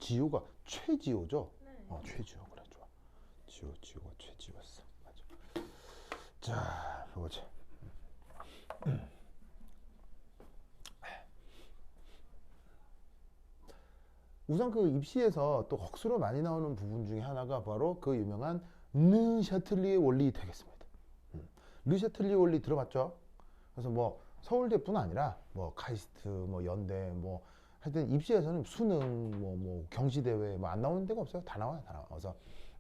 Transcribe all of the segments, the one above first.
최지호가 최지호죠? 네. 최지호 그래 좋아. 지호가 최지호였어. 맞아. 자, 보자. 우선 그 입시에서 또 억수로 많이 나오는 부분 중에 하나가 바로 그 유명한 르 샤틀리의 원리 되겠습니다. 르 샤틀리 원리 들어봤죠? 그래서 뭐 서울대뿐 아니라 뭐 카이스트, 뭐 연대, 뭐 하여튼 입시에서는 수능, 뭐 경시대회 뭐 안 나오는 데가 없어요. 다 나와요, 다 나와. 그래서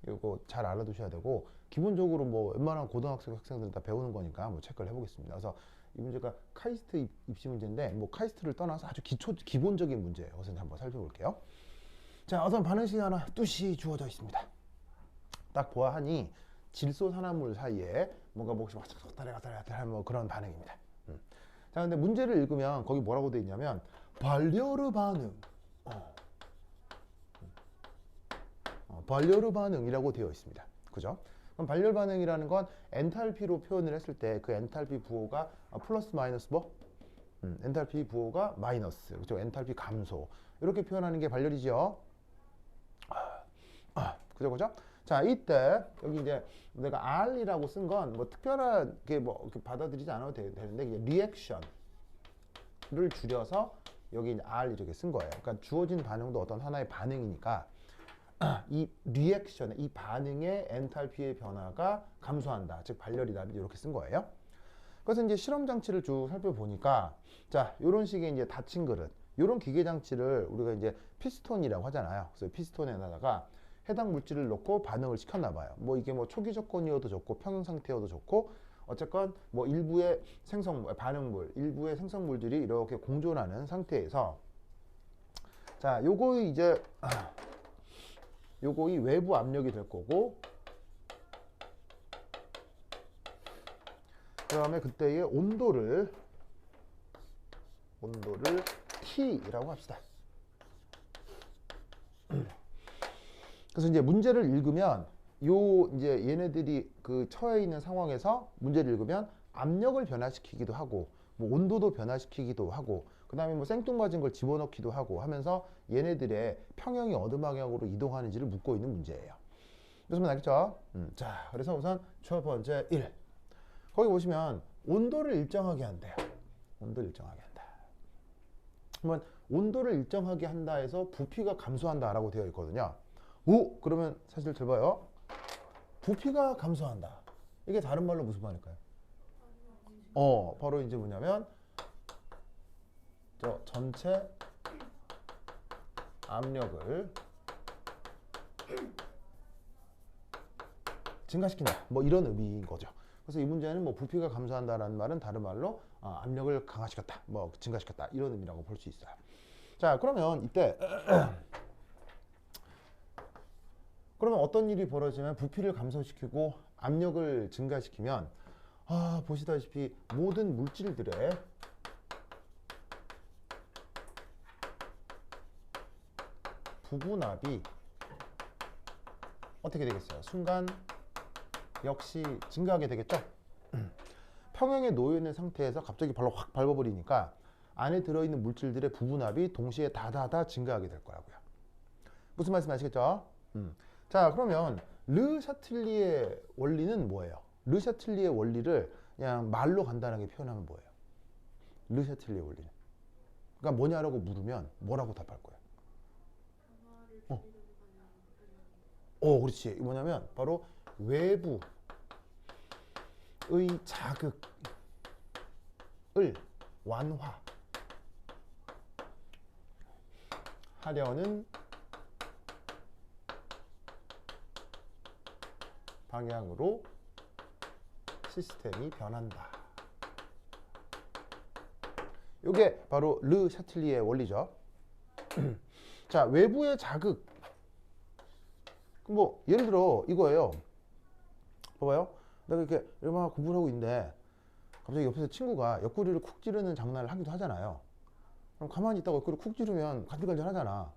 이거 잘 알아두셔야 되고 기본적으로 뭐 웬만한 고등학생 학생들은 다 배우는 거니까 뭐 체크를 해보겠습니다. 그래서 이 문제가 카이스트 입시 문제인데 뭐 카이스트를 떠나서 아주 기본적인 문제예요. 그래서 한번 살펴볼게요. 자, 어떤 반응식이 하나 뚜시 주어져 있습니다. 딱 보아하니 질소산화물 사이에 뭔가 뭐가 왔다 갔다 하는 뭐 그런 반응입니다. 자, 근데 문제를 읽으면 거기 뭐라고 되어 있냐면 발열의 반응, 발열의 반응이라고 되어 있습니다. 그죠? 그럼 발열 반응이라는 건 엔탈피로 표현을 했을 때 그 엔탈피 부호가 플러스 마이너스 뭐? 엔탈피 부호가 마이너스, 그죠? 엔탈피 감소 이렇게 표현하는 게 발열이죠. 그죠? 자, 이때 여기 이제 내가 R이라고 쓴 건 뭐 특별하게 뭐 받아들이지 않아도 되는데 이제 리액션을 줄여서 여기 이제 R 이렇게 쓴 거예요. 그러니까 주어진 반응도 어떤 하나의 반응이니까 이 리액션의 이 반응의 엔탈피의 변화가 감소한다. 즉 발열이다. 이렇게 쓴 거예요. 그래서 이제 실험 장치를 쭉 살펴보니까 자, 요런 식의 이제 닫힌 그릇, 요런 기계 장치를 우리가 이제 피스톤이라고 하잖아요. 그래서 피스톤에다가 해당 물질을 넣고 반응을 시켰나 봐요. 뭐 이게 뭐 초기 조건이어도 좋고 평형 상태여도 좋고 어쨌건 뭐 일부의 반응물, 일부의 생성물들이 이렇게 공존하는 상태에서 자, 요거의 이제 요거의 외부 압력이 될 거고 그다음에 그때의 온도를 T라고 합시다. 그래서 이제 문제를 읽으면 요 이제 얘네들이 그 처해 있는 상황에서 문제를 읽으면 압력을 변화시키기도 하고 뭐 온도도 변화시키기도 하고 그다음에 뭐 생뚱맞은 걸 집어넣기도 하고 하면서 얘네들의 평형이 어느 방향으로 이동하는지를 묻고 있는 문제예요. 무슨 말 알겠죠? 자, 그래서 우선 첫 번째 1. 거기 보시면 온도를 일정하게 한대요. 온도를 일정하게 한다. 그러면 온도를 일정하게 한다 해서 부피가 감소한다라고 되어 있거든요. 오, 그러면 사실 잘 봐요. 부피가 감소한다. 이게 다른 말로 무슨 말일까요? 바로 이제 뭐냐면 저 전체 압력을 증가시킨다. 뭐 이런 의미인 거죠. 그래서 이 문제는 뭐 부피가 감소한다라는 말은 다른 말로 압력을 강화시켰다, 뭐 증가시켰다 이런 의미라고 볼 수 있어요. 자, 그러면 이때 그러면 어떤 일이 벌어지면 부피를 감소시키고 압력을 증가시키면 보시다시피 모든 물질들의 부분압이 어떻게 되겠어요? 순간 역시 증가하게 되겠죠? 평형에 놓여 있는 상태에서 갑자기 발로 확 밟아버리니까 안에 들어있는 물질들의 부분압이 동시에 다다다 증가하게 될 거라고요. 무슨 말씀 아시겠죠? 자, 그러면 르 샤틀리의 원리는 뭐예요? 르 샤틀리의 원리를 그냥 말로 간단하게 표현하면 뭐예요? 르 샤틀리의 원리는. 그러니까 뭐냐라고 물으면 뭐라고 답할 거예요? 그렇지. 뭐냐면 바로 외부의 자극을 완화하려는 방향으로 시스템이 변한다. 이게 바로 르 샤틀리의 원리죠. 자, 외부의 자극. 뭐 예를 들어 이거예요. 봐봐요. 내가 이렇게 얼마나 공부를 하고 있는데 갑자기 옆에서 친구가 옆구리를 쿡 찌르는 장난을 하기도 하잖아요. 그럼 가만히 있다가 옆구리를 쿡 찌르면 간질간질 하잖아.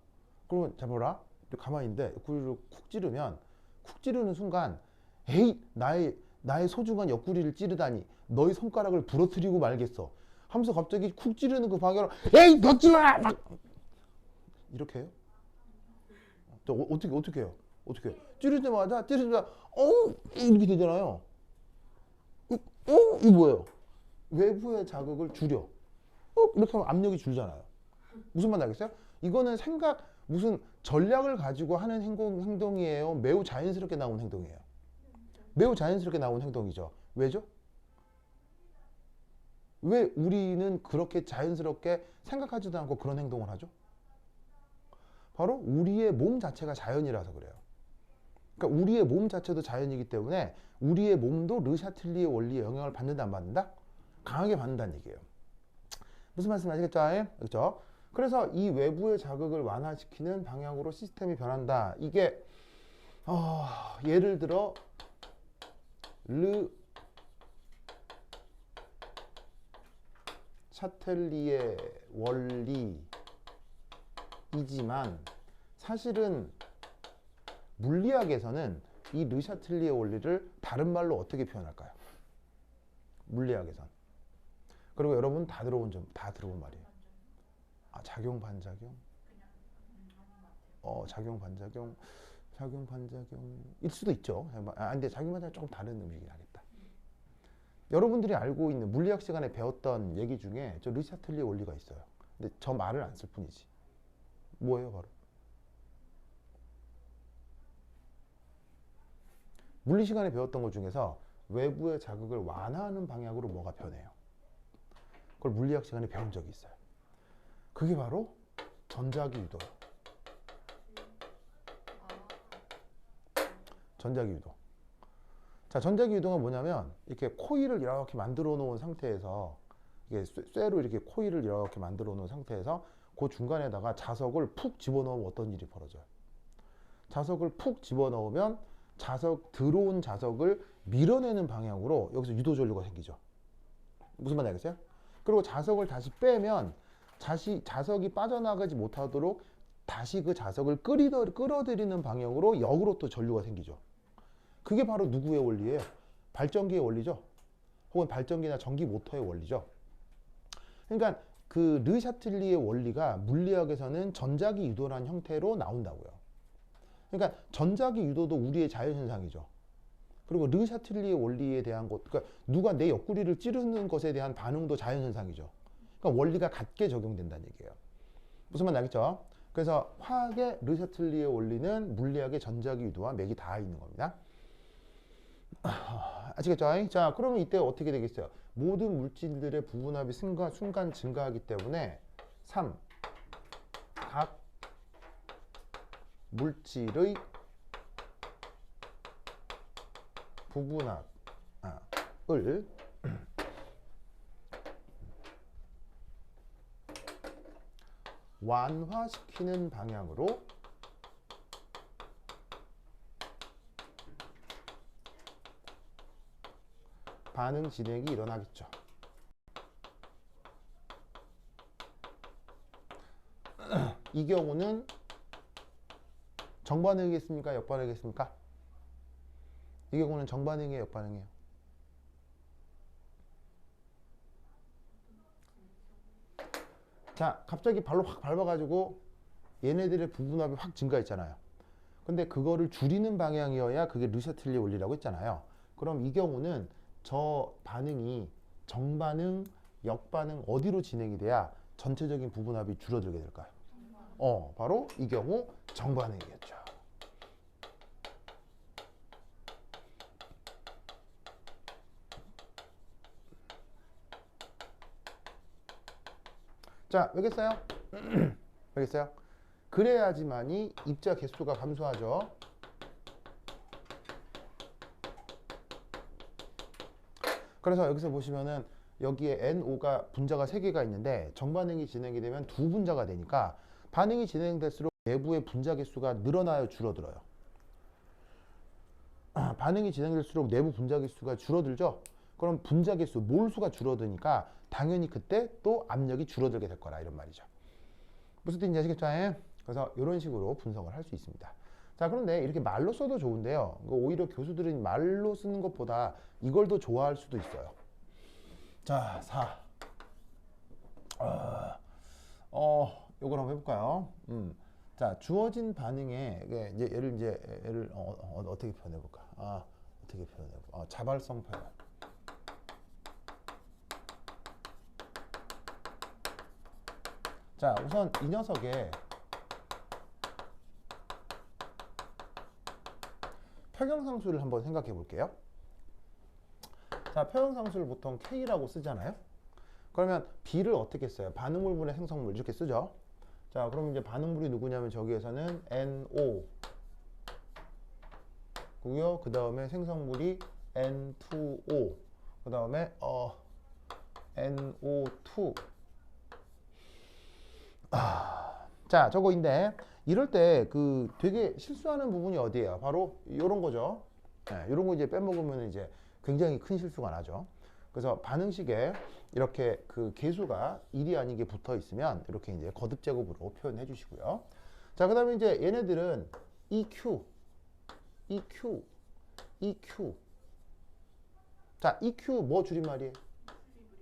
그러면 잘 봐라. 가만히 있는데 옆구리를 쿡 찌르면 쿡 찌르는 순간 에이, 나의 소중한 옆구리를 찌르다니 너의 손가락을 부러뜨리고 말겠어 하면서 갑자기 쿡 찌르는 그 방향으로 에이, 너 찔러라! 막 이렇게 해요? 저 어떻게 해요? 어떻게 해요? 찌르자마자 이렇게 되잖아요. 이거 뭐예요? 외부의 자극을 줄여. 이렇게 하면 압력이 줄잖아요. 무슨 말 알겠어요? 이거는 무슨 전략을 가지고 하는 행동이에요. 매우 자연스럽게 나온 행동이에요. 매우 자연스럽게 나온 행동이죠. 왜죠? 왜 우리는 그렇게 자연스럽게 생각하지도 않고 그런 행동을 하죠? 바로 우리의 몸 자체가 자연이라서 그래요. 그러니까 우리의 몸 자체도 자연이기 때문에 우리의 몸도 르샤틀리의 원리에 영향을 받는다 안 받는다? 강하게 받는다는 얘기예요. 무슨 말씀 아시겠죠? 그렇죠? 그래서 이 외부의 자극을 완화시키는 방향으로 시스템이 변한다. 이게 예를 들어 르 샤텔리의 원리이지만 사실은 물리학에서는 이 르샤텔리의 원리를 다른 말로 어떻게 표현할까요? 물리학에선. 그리고 여러분 다 들어본 말이에요. 작용 반작용? 작용 반작용일 수도 있죠. 근데 작용 반작용 조금 다른 의미긴 하겠다. 여러분들이 알고 있는 물리학 시간에 배웠던 얘기 중에 저 르샤텔리의 원리가 있어요. 근데 저 말을 안 쓸 뿐이지. 뭐예요, 바로? 물리 시간에 배웠던 것 중에서 외부의 자극을 완화하는 방향으로 뭐가 변해요. 그걸 물리학 시간에 배운 적이 있어요. 그게 바로 전자기 유도예요. 전자기 유도. 자, 전자기 유도가 뭐냐면 이렇게 코일을 이렇게 만들어 놓은 상태에서 이게 쇠로 이렇게 코일을 이렇게 만들어 놓은 상태에서 그 중간에다가 자석을 푹 집어넣으면 어떤 일이 벌어져요? 자석을 푹 집어넣으면 들어온 자석을 밀어내는 방향으로 여기서 유도 전류가 생기죠. 무슨 말인지 알겠어요? 그리고 자석을 다시 빼면 자석이 빠져나가지 못하도록 다시 그 자석을 끌어들이는 방향으로 역으로 또 전류가 생기죠. 그게 바로 누구의 원리예요? 발전기의 원리죠. 혹은 발전기나 전기 모터의 원리죠. 그러니까 그 르샤틀리의 원리가 물리학에서는 전자기 유도라는 형태로 나온다고요. 그러니까 전자기 유도도 우리의 자연현상이죠. 그리고 르샤틀리의 원리에 대한 그러니까 누가 내 옆구리를 찌르는 것에 대한 반응도 자연현상이죠. 그러니까 원리가 같게 적용된다는 얘기예요. 무슨 말인지 알겠죠? 그래서 화학의 르샤틀리의 원리는 물리학의 전자기 유도와 맥이 다 있는 겁니다. 아시겠죠? 자, 그러면 이때 어떻게 되겠어요? 모든 물질들의 부분합이 순간 증가하기 때문에 3. 각 물질의 부분합을 완화시키는 방향으로 반응 진행이 일어나겠죠. 이 경우는 정반응이겠습니까? 역반응이겠습니까? 이 경우는 정반응이에요, 역반응이에요? 자, 갑자기 발로 확 밟아가지고 얘네들의 부분합이 확 증가했잖아요. 근데 그거를 줄이는 방향이어야 그게 르샤틀리 원리라고 했잖아요. 그럼 이 경우는 저 반응이 정반응, 역반응 어디로 진행이 돼야 전체적인 부분합이 줄어들게 될까요? 바로 이 경우 정반응이겠죠. 자, 알겠어요? 알겠어요? 그래야지만이 입자 개수가 감소하죠. 그래서 여기서 보시면은 여기에 NO가 분자가 3개가 있는데 정반응이 진행이 되면 2분자가 되니까 반응이 진행될수록 내부의 분자 개수가 늘어나요, 줄어들어요? 반응이 진행될수록 내부 분자 개수가 줄어들죠? 그럼 분자 개수, 몰수가 줄어드니까 당연히 그때 또 압력이 줄어들게 될 거라 이런 말이죠. 무슨 뜻인지 아시겠죠? 그래서 이런 식으로 분석을 할 수 있습니다. 자, 그런데 이렇게 말로 써도 좋은데요. 오히려 교수들은 말로 쓰는 것보다 이걸 더 좋아할 수도 있어요. 자, 4. 요걸 한번 해볼까요? 자, 주어진 반응에 이제 얘를 어떻게 표현해 볼까? 어떻게 표현해 볼까? 자발성 표현. 자, 우선 이 녀석의 평형상수를 한번 생각해 볼게요. 자, 평형상수를 보통 K라고 쓰잖아요. 그러면 B를 어떻게 써요? 반응물분의 생성물 이렇게 쓰죠. 자, 그럼 이제 반응물이 누구냐면 저기에서는 NO 고요. 그 다음에 생성물이 N2O. 그 다음에 NO2. 자, 저거인데 이럴 때 그 되게 실수하는 부분이 어디예요? 바로 이런 거죠. 네, 이런 거 이제 빼먹으면 이제 굉장히 큰 실수가 나죠. 그래서 반응식에 이렇게 그 계수가 1이 아니게 붙어 있으면 이렇게 이제 거듭 제곱으로 표현해 주시고요. 자, 그 다음에 이제 얘네들은 EQ. 자, EQ 뭐 줄임말이에요?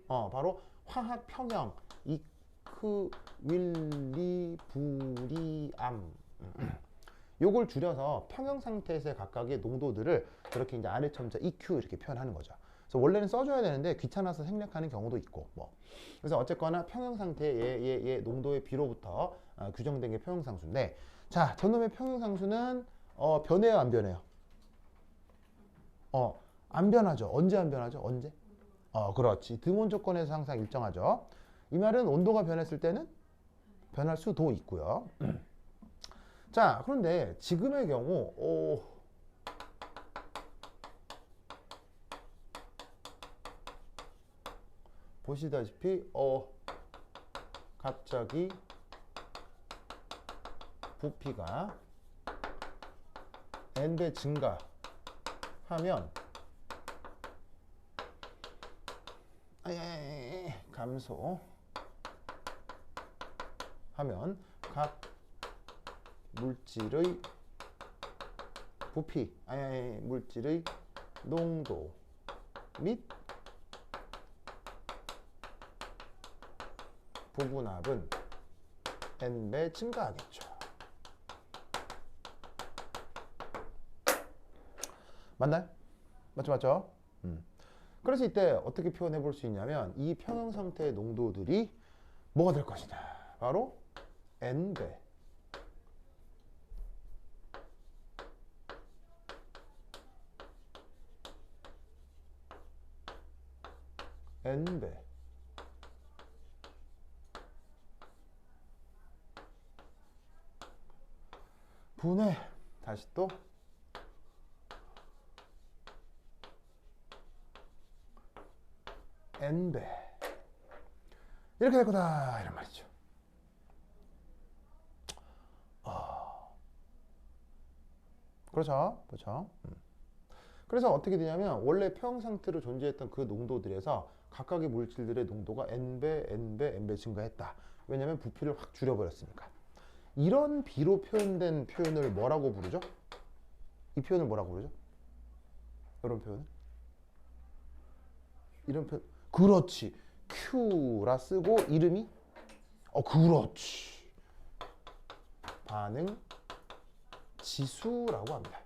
바로 화학 평형. 이크윌리브리암. 요걸 줄여서 평형 상태에서의 각각의 농도들을 저렇게 이제 아래 첨자 EQ 이렇게 표현하는 거죠. 그래서 원래는 써줘야 되는데 귀찮아서 생략하는 경우도 있고 뭐. 그래서 어쨌거나 평형 상태의 얘 농도의 비로부터 규정된 게 평형 상수인데, 자, 저놈의 평형 상수는 변해요, 안 변해요? 안 변하죠. 언제 안 변하죠? 언제? 그렇지. 등온 조건에서 항상 일정하죠. 이 말은 온도가 변했을 때는 변할 수도 있고요. 자, 그런데 지금의 경우 보시다시피 갑자기 부피가 n배 증가하면 감소하면 각 물질의 부피, 물질의 농도 및 부분합은 n배 증가하겠죠. 맞나요? 맞죠? 그래서 이때 어떻게 표현해 볼 수 있냐면 이 평형 상태의 농도들이 뭐가 될 것이냐, 바로 n배 분의 다시 또 n배 이렇게 될 거다 이런 말이죠. 그렇죠. 그래서 어떻게 되냐면 원래 평형 상태로 존재했던 그 농도들에서 각각의 물질들의 농도가 n배 증가했다. 왜냐하면 부피를 확 줄여버렸으니까. 이런 비로 표현된 표현을 뭐라고 부르죠? 이 표현을 뭐라고 부르죠? 이런 표현을? 이런 표현. 그렇지. Q라 쓰고 이름이 그렇지. 반응 지수라고 합니다.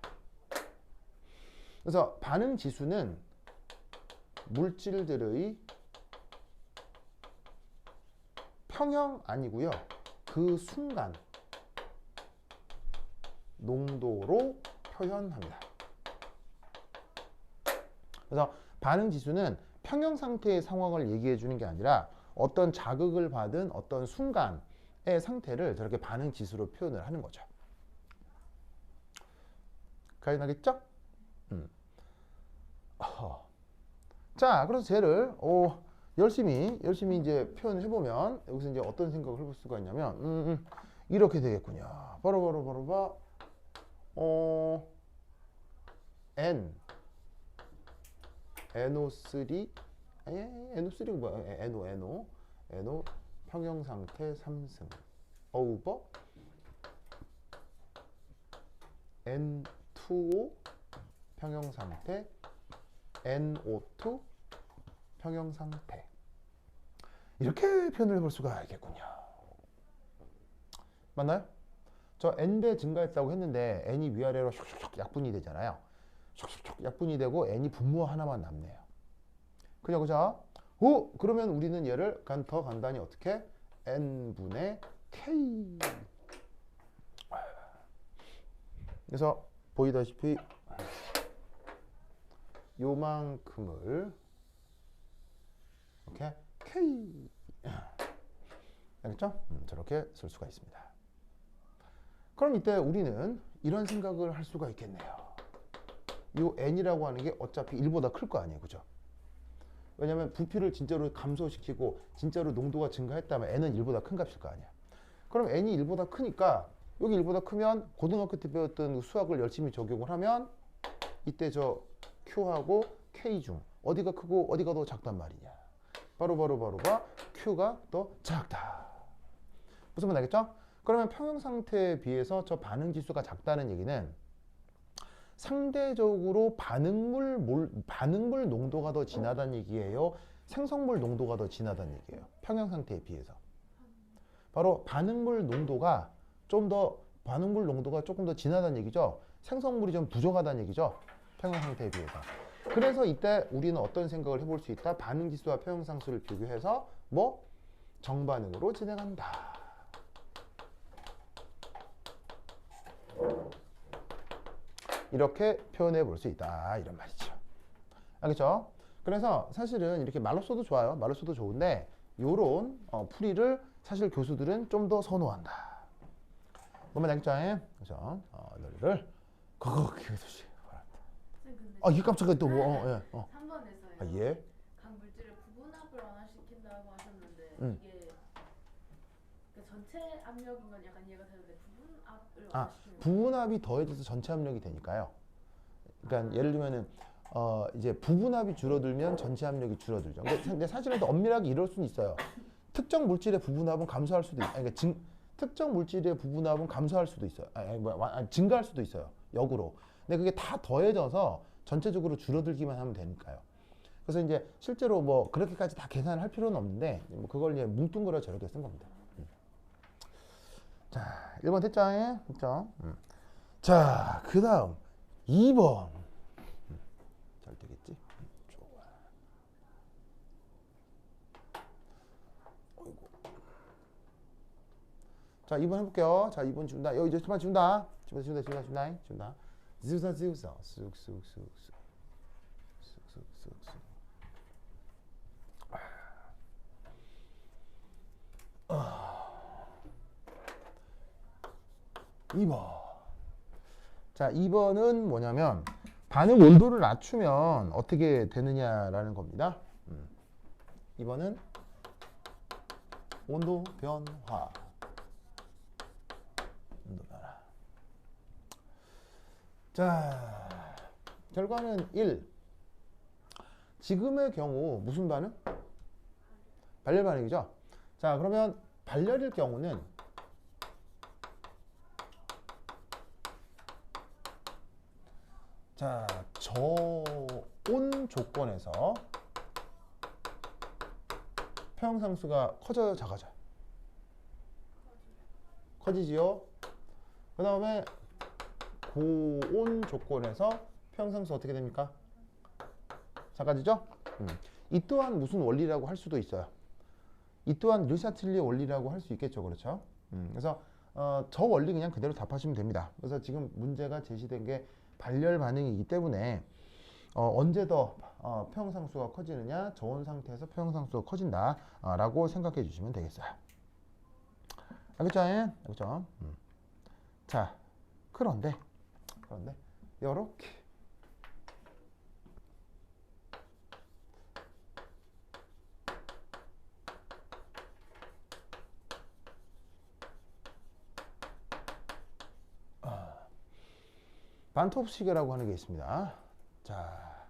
그래서 반응 지수는 물질들의 평형 아니고요. 그 순간 농도로 표현합니다. 그래서 반응 지수는 평형 상태의 상황을 얘기해 주는 게 아니라 어떤 자극을 받은 어떤 순간의 상태를 저렇게 반응 지수로 표현을 하는 거죠. 가능하겠죠? 자, 그래서 쟤를 열심히 이제 표현해 보면 여기서 이제 어떤 생각을 해볼 수가 있냐면 이렇게 되겠군요. 바로 NO3 NO3가 뭐야? NO 평형 상태 3승 오버 N2O 평형 상태 NO2 평형 상태 이렇게 표현을 해볼 수가 있겠군요. 맞나요? 저 n배 증가했다고 했는데 n이 위아래로 슉슉슉 약분이 되잖아요. 슉슉슉 약분이 되고 n이 분모 하나만 남네요. 그죠, 그죠? 오, 그러면 우리는 얘를 더 간단히 어떻게? n분의 k. 그래서 보이다시피 요만큼을 이렇게 k. 알겠죠? 저렇게 쓸 수가 있습니다. 그럼 이때 우리는 이런 생각을 할 수가 있겠네요. 이 n이라고 하는 게 어차피 1보다 클 거 아니에요, 그죠? 왜냐면 부피를 진짜로 감소시키고 진짜로 농도가 증가했다면 n은 1보다 큰 값일 거 아니야. 그럼 n이 1보다 크니까 여기 1보다 크면 고등학교 때 배웠던 수학을 열심히 적용을 하면 이때 저 q하고 k 중 어디가 크고 어디가 더 작단 말이냐. 바로가 q가 더 작다. 무슨 말 알겠죠? 그러면 평형 상태에 비해서 저 반응 지수가 작다는 얘기는 상대적으로 반응물 농도가 더 진하다는 얘기예요. 생성물 농도가 더 진하다는 얘기예요. 평형 상태에 비해서. 바로 반응물 농도가 조금 더 진하다는 얘기죠. 생성물이 좀 부족하다는 얘기죠. 평형 상태에 비해서. 그래서 이때 우리는 어떤 생각을 해볼 수 있다. 반응 지수와 평형 상수를 비교해서 뭐 정반응으로 진행한다. 이렇게 표현해 볼 수 있다 이런 말이죠. 알겠죠? 그래서 사실은 이렇게 말로 써도 좋아요. 말로 써도 좋은데 요런 풀이를 사실 교수들은 좀 더 선호한다. 뭔 말인지 알겠죠? 그죠? 너희를 그거 기억해주시기 바랍니다. 이게 깜짝이야 또 뭐? 예. 3번에서요. 아 예. 각 물질의 부분압을 완화시킨다고 하셨는데 이게 그 전체 압력인 건 약간 이해가 되는데 부분압을 완화시키는 부분압이 더해져서 전체 압력이 되니까요. 그러니까 예를 들면은 이제 부분압이 줄어들면 전체 압력이 줄어들죠. 근데 사실은 더 엄밀하게 이럴 수는 있어요. 특정 물질의 부분압은 감소할 수도 있어요. 그러니까 특정 물질의 부분압은 감소할 수도 있어요. 증가할 수도 있어요. 역으로. 근데 그게 다 더해져서 전체적으로 줄어들기만 하면 되니까요. 그래서 이제 실제로 뭐 그렇게까지 다 계산을 할 필요는 없는데 뭐 그걸 이제 뭉뚱그려 저렇게 쓴 겁니다. 자, 1번 됐죠? 됐죠? 자, 그 다음 2번. 잘 되겠지? 좋아. 어이구. 자, 2번 해볼게요. 자, 2번 지운다. 여기 이제 수만 지운다. 지운다. 지우사. 쑥. 2번. 자, 2번은 뭐냐면 반응 온도를 낮추면 어떻게 되느냐라는 겁니다. 2번은 온도 변화. 자, 결과는 1. 지금의 경우 무슨 반응? 발열 반응이죠. 자, 그러면 발열일 경우는 자, 저온 조건에서 평형상수가 커져요, 작아져요? 커지지요. 그 다음에 고온 조건에서 평형상수 어떻게 됩니까? 작아지죠? 이 또한 무슨 원리라고 할 수도 있어요. 이 또한 르샤틀리의 원리라고 할 수 있겠죠, 그렇죠? 그래서 저 원리 그냥 그대로 답하시면 됩니다. 그래서 지금 문제가 제시된 게 발열 반응이기 때문에 언제 더 평형상수가 커지느냐, 저온 상태에서 평형상수가 커진다 라고 생각해 주시면 되겠어요. 알겠죠? 알겠죠? 자, 그런데 요렇게 반트홉 시계라고 하는 게 있습니다. 자,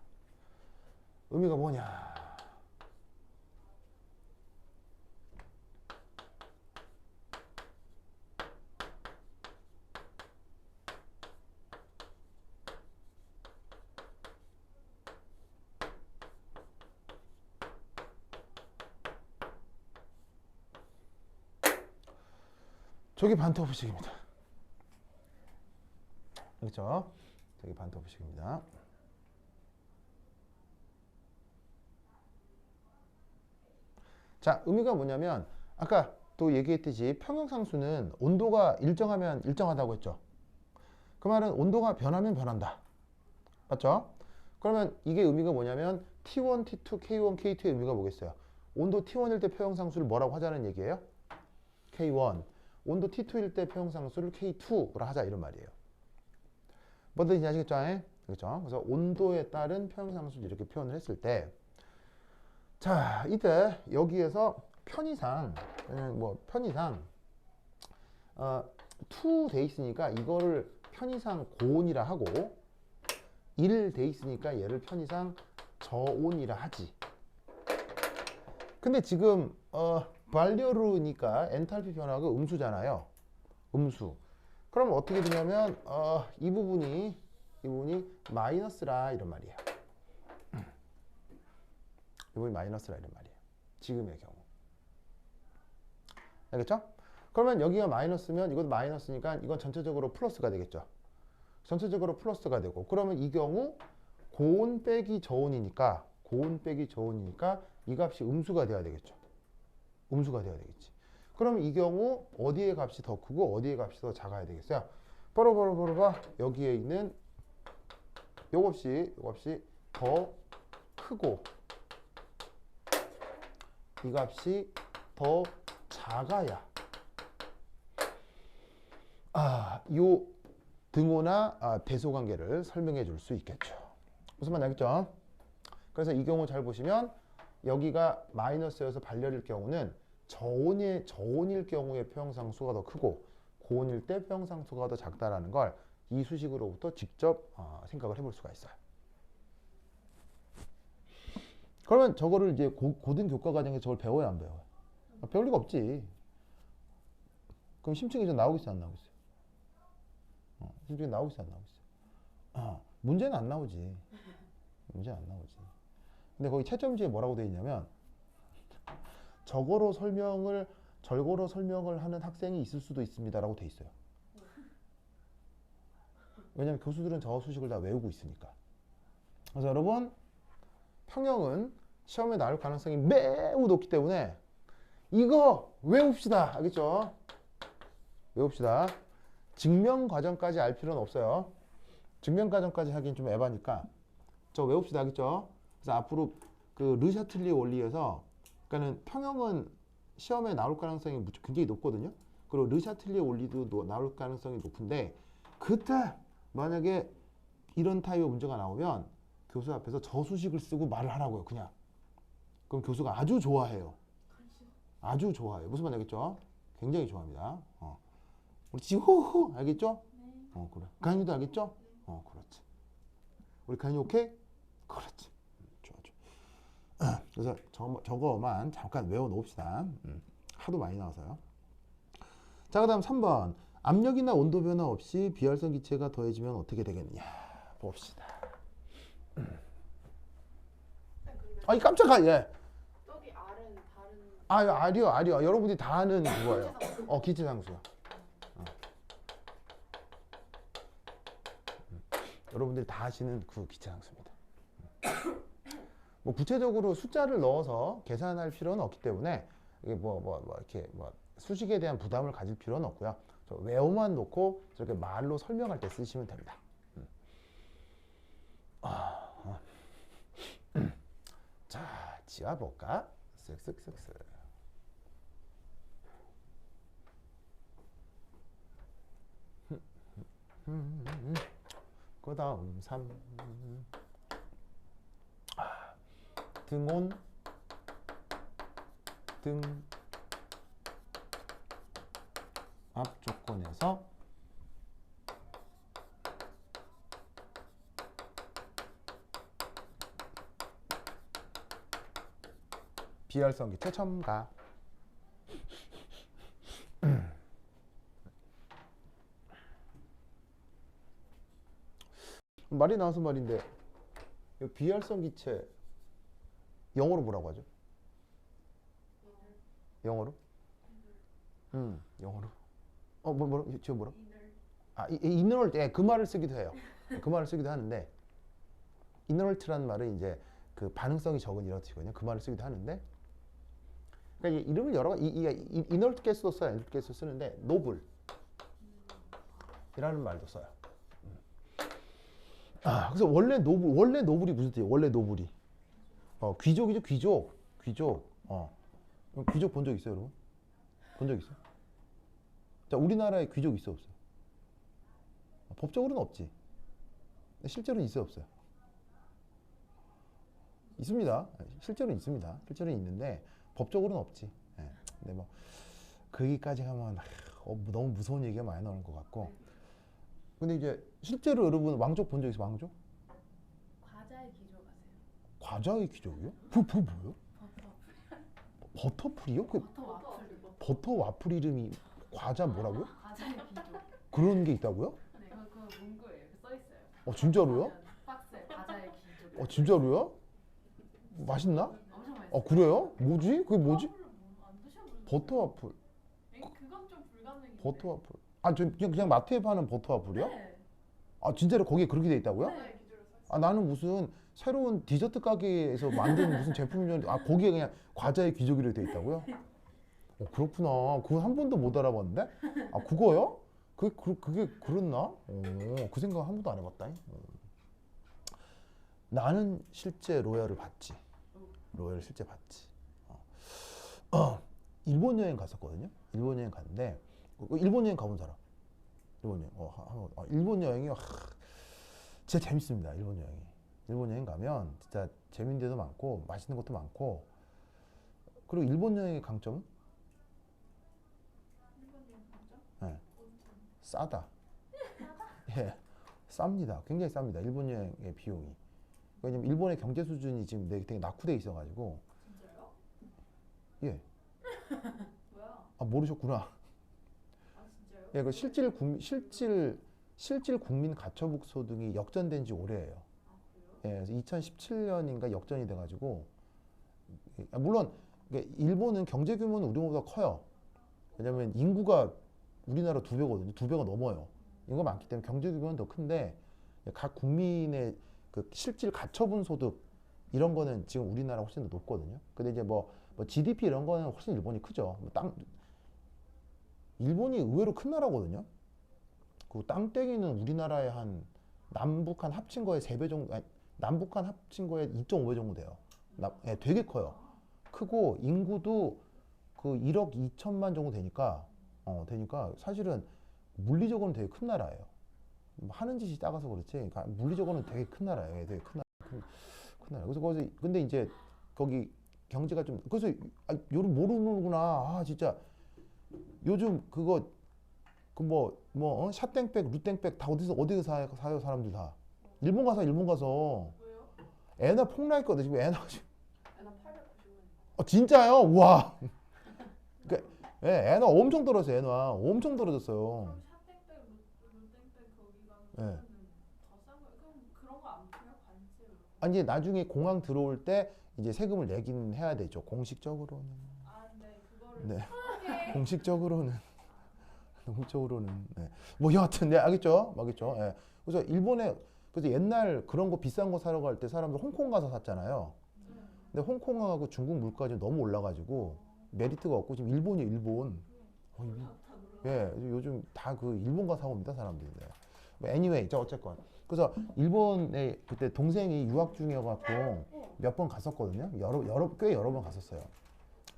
의미가 뭐냐? 저게 반트홉 시계입니다. 그렇죠? 저기 반터부식입니다. 자, 의미가 뭐냐면 아까 또 얘기했듯이 평형상수는 온도가 일정하면 일정하다고 했죠. 그 말은 온도가 변하면 변한다. 맞죠? 그러면 이게 의미가 뭐냐면 T1, T2, K1, K2의 의미가 뭐겠어요? 온도 T1일 때 평형상수를 뭐라고 하자는 얘기예요? K1. 온도 T2일 때 평형상수를 K2로 하자 이런 말이에요. 뭐든 이제 아시겠죠? 그렇죠? 그래서 온도에 따른 평형상수를 이렇게 표현을 했을 때 자, 이때 여기에서 편의상 편의상 2 돼 있으니까 이거를 편의상 고온이라 하고 1 돼 있으니까 얘를 편의상 저온이라 하지. 근데 지금 발열우니까 엔탈피 변화가 음수잖아요. 음수. 그럼 어떻게 되냐면 이 부분이 마이너스라 이런 말이에요. 이 부분이 마이너스라 이런 말이에요. 지금의 경우. 알겠죠? 그러면 여기가 마이너스면 이것도 마이너스니까 이건 전체적으로 플러스가 되겠죠. 전체적으로 플러스가 되고 그러면 이 경우 고온 빼기 저온이니까 이 값이 음수가 돼야 되겠죠. 음수가 돼야 되겠지. 그럼 이 경우 어디의 값이 더 크고 어디의 값이 더 작아야 되겠어요? 봐. 여기에 있는 요것이 더 크고 이 값이 더 작아야 요 등호나 배소 관계를 설명해 줄 수 있겠죠. 무슨 말인지 알겠죠? 그래서 이 경우 잘 보시면 여기가 마이너스여서 발열일 경우는 저온일 경우에 표형상수가 더 크고 고온일 때 표형상수가 더 작다라는 걸 이 수식으로부터 직접 생각을 해볼 수가 있어요. 그러면 저거를 이제 고등 교과 과정에서 저걸 배워야 안 배워요? 배울 리가 없지. 그럼 심층이 좀 나오겠어 안 나오겠어요? 심층이 나오겠어 안 나오겠어요? 문제는 안 나오지. 문제는 안 나오지. 근데 거기 채점지에 뭐라고 되어 있냐면 저거로 설명을 하는 학생이 있을 수도 있습니다라고 돼 있어요. 왜냐면 교수들은 저 수식을 다 외우고 있으니까. 그래서 여러분 평형은 시험에 나올 가능성이 매우 높기 때문에 이거 외웁시다. 알겠죠? 외웁시다. 증명 과정까지 알 필요는 없어요. 증명 과정까지 하긴 좀 에바니까 저 외웁시다. 알겠죠? 그래서 앞으로 그 르샤틀리 원리에서 그러니까는 평형은 시험에 나올 가능성이 굉장히 높거든요. 그리고 르샤틀리 원리도 나올 가능성이 높은데 그때 만약에 이런 타입의 문제가 나오면 교수 앞에서 저 수식을 쓰고 말을 하라고요. 그냥. 그럼 교수가 아주 좋아해요. 아주 좋아해요. 무슨 말인지 알겠죠? 굉장히 좋아합니다. 우리 지호호 알겠죠? 네. 그래. 가인이도 알겠죠? 그렇지. 우리 가인이 오케이? 그렇지. 좋아. 그래서 저거만 잠깐 외워놓읍시다. 하도 많이 나와서요. 자, 그 다음 3번. 압력이나 온도 변화 없이 비활성 기체가 더해지면 어떻게 되겠느냐. 봅시다. 아이 깜짝아. 예. 저기 R은 다른 알이요. 여러분들이 다 아는 그거예요. 기체상수요. 여러분들이 다 아시는 그 기체상수입니다. 뭐 구체적으로 숫자를 넣어서 계산할 필요는 없기 때문에 이게 이렇게 수식에 대한 부담을 가질 필요는 없고요. 저 외워만 놓고 저렇게 말로 설명할 때 쓰시면 됩니다. 자, 지워볼까? 쓱쓱쓱쓱. 그 다음 3 등온 등 앞 조건에서 비활성 기체 첨가. 말이 나와서 말인데 비활성 기체 영어로 뭐라고 하죠? 영어로? 영어로. 뭐라고? 지금 뭐라고? 이너럴트, 그 말을 쓰기도 해요. 그 말을 쓰기도 하는데 이너럴트라는 말은 이제 그 반응성이 적은 이런 뜻이거든요. 그 말을 쓰기도 하는데 그러니까 이 이름을 여러 가지 이너럴트 가스도 써요. 이너럴트 가스도 쓰는데 노블 이라는 말도 써요. 그래서 원래 노블이 무슨 뜻이에요? 원래 노블이 귀족이죠. 귀족. 귀족 본 적 있어요, 여러분? 본 적 있어요? 자, 우리나라에 귀족 있어 없어요? 법적으로는 없지. 실제로는 있어요 없어요? 있습니다. 실제로는 있습니다. 실제로는 있는데 법적으로는 없지. 예. 근데 뭐 거기까지 하면 너무 무서운 얘기가 많이 나오는 것 같고. 근데 이제 실제로 여러분 왕족 본 적 있어요? 왕족? 과자의 기조 아세요? 과자의 귀족이요? 그거 뭐예요? 버터풀이요? 그 버터 와플. 버터 와플 이름이 과자 뭐라고요? 과자의 기조. 그런 게 있다고요? 네, 그거 문구에 이렇게 써 있어요. 진짜로요? 박스에 과자의 기조. 진짜로요? 맛있나? 엄청 맛있어요. 그래요? 뭐지? 그게 뭐지? 와플을 안 드셔보셨어요? 버터 와플. 그건 좀 불가능인데. 버터 와플. 그냥 마트에 파는 버터 와플이요? 네. 진짜로 거기에 그렇게 돼 있다고요? 네. 나는 무슨 새로운 디저트 가게에서 만든 무슨 제품인 줄 알았는데 거기에 그냥 과자의 귀족이라고 돼 있다고요? 그렇구나. 그건 한 번도 못 알아봤는데? 그거요? 그게 그렇나? 그 생각 한 번도 안 해봤다. 나는 실제 로얄을 봤지. 로얄을 실제 봤지. 일본 여행 갔었거든요. 일본 여행 갔는데 일본 여행 가본 사람. 일본 여행. 일본 여행이 진짜 재밌습니다. 일본 여행이. 일본 여행 가면 진짜 재밌는 데도 많고 맛있는 것도 많고 그리고 일본 여행의 강점은 네. 싸다. 예, 쌉니다. 굉장히 쌉니다. 일본 여행의 비용이. 왜냐면 일본의 경제 수준이 지금 되게 낙후돼 있어가지고. 진짜요? 예. 뭐야? 모르셨구나. 진짜요? 예, 그 실질 국민 가처분 소득이 역전된 지 오래예요. 그래요? 예, 그래서 2017년인가 역전이 돼가지고 물론 일본은 경제 규모는 우리보다 커요. 왜냐면 인구가 우리나라 2배거든요. 2배가 넘어요. 인구가 많기 때문에 경제 규모는 더 큰데 각 국민의 그 실질 가처분 소득 이런 거는 지금 우리나라 훨씬 더 높거든요. 근데 이제 뭐 GDP 이런 거는 훨씬 일본이 크죠. 일본이 의외로 큰 나라거든요. 그 땅덩이는 우리나라의 한 남북한 합친 거의 3배 정도, 남북한 합친 거의 2.5배 정도 돼요. 되게 커요. 크고 인구도 그 1억 2천만 정도 되니까 사실은 물리적으로는 되게 큰 나라예요. 하는 짓이 작아서 그렇지. 그러니까 물리적으로는 되게 큰 나라예요. 되게 큰 나라. 그래서 거기서 근데 이제 거기 경제가 좀 그래서 요즘 모르는구나. 진짜 요즘 그거 샷땡백, 루땡백 다 어디서 사요 사람들 다. 일본 가서 왜요? 애나 폭락했거든 지금 애나 지금. 나 890원. 진짜요? 와. 애나 엄청 떨어졌어요. 애나 엄청 떨어졌어요. 그럼 샷땡백, 루땡백 거기 가면 예. 더 싼 거예요? 그럼 그런 거 안 줘요? 관세? 이제 나중에 공항 들어올 때 이제 세금을 내긴 해야 되죠. 공식적으로는. 네, 그거를 네. 공식적으로는. 네. 뭐 여하튼 알겠죠? 예. 그래서 그래서 옛날 그런 거 비싼 거 사러 갈 때 사람들 홍콩 가서 샀잖아요. 근데 홍콩하고 중국 물가가 지금 너무 올라가지고 메리트가 없고 지금 일본이에요, 일본. 예, 요즘 다 그 일본 가서 사옵니다, 사람들이. 네. 뭐 anyway, 어쨌건. 그래서 일본에 그때 동생이 유학 중이어갖고 몇 번 갔었거든요. 꽤 여러 번 갔었어요.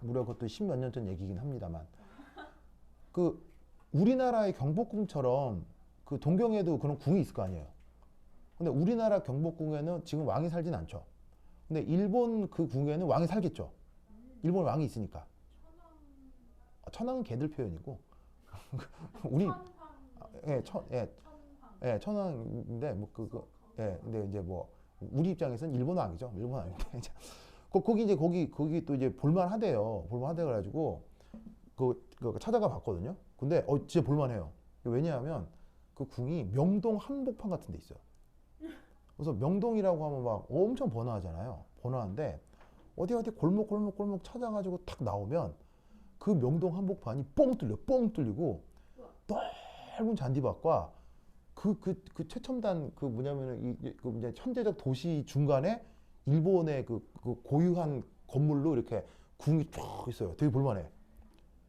무려 그것도 10몇 년 전 얘기긴 합니다만. 그 우리나라의 경복궁처럼 그 동경에도 그런 궁이 있을 거 아니에요. 근데 우리나라 경복궁에는 지금 왕이 살진 않죠. 근데 일본 그 궁에는 왕이 살겠죠. 일본 왕이 있으니까. 천황은 걔들 표현이고 우리 천황인데 근데 이제 우리 입장에서는 일본 왕이죠. 일본 왕인데 거기 또 이제 볼만하대요. 볼만하대 그래가지고 그 찾아가 봤거든요. 근데 진짜 볼만해요. 왜냐하면 그 궁이 명동 한복판 같은 데 있어요. 그래서 명동이라고 하면 막 엄청 번화하잖아요. 번화한데 어디 골목 찾아가지고 탁 나오면 그 명동 한복판이 뻥 뚫리고 넓은 잔디밭과 그 최첨단 그 뭐냐면은 그 이제 현대적 도시 중간에 일본의 그 고유한 건물로 이렇게 궁이 쫙 있어요. 되게 볼만해.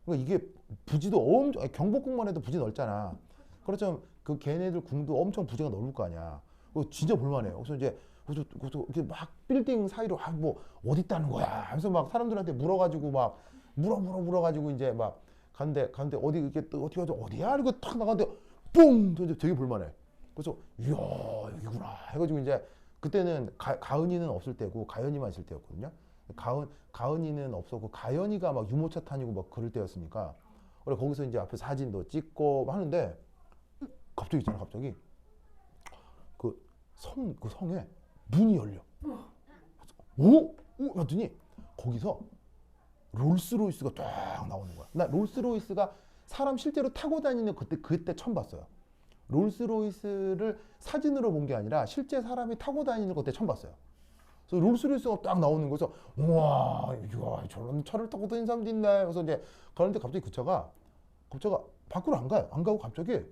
그러니까 이게 부지도 엄청 아니, 경복궁만 해도 부지 넓잖아. 그렇지만 그 걔네들 궁도 엄청 부지가 넓을 거 아니야. 그거 진짜 볼만해요. 그래서 이제 그래서 이렇게 막 빌딩 사이로 뭐 어디 있다는 거야. 그래서 막 사람들한테 물어가지고 막 물어가지고 이제 막 간데 어디 이렇게 또 어떻게 하죠? 어디야? 이거 탁 나가는데 뿡! 이제 되게 볼만해. 그래서 이야 여기구나 해가지고 이제 그때는 가은이는 없을 때고 가연이만 있을 때였거든요. 가은이는 없었고 가연이가 막 유모차 타니고 막 그럴 때였으니까 그래 거기서 이제 앞에 사진도 찍고 하는데 갑자기 있잖아 갑자기 그 성에 문이 열려. 오? 오? 했더니 거기서 롤스로이스가 딱 나오는 거야. 나 롤스로이스가 사람 실제로 타고 다니는 그때 처음 봤어요. 롤스로이스를 사진으로 본 게 아니라 실제 사람이 타고 다니는 거 그때 처음 봤어요. 그래서 롤스로이스가 딱 나오는 거서 우와, 이야, 저런 차를 타고 다니는 사람도 있네. 그래서 이제 가는데 갑자기 그 차가 밖으로 안 가요. 안 가고 갑자기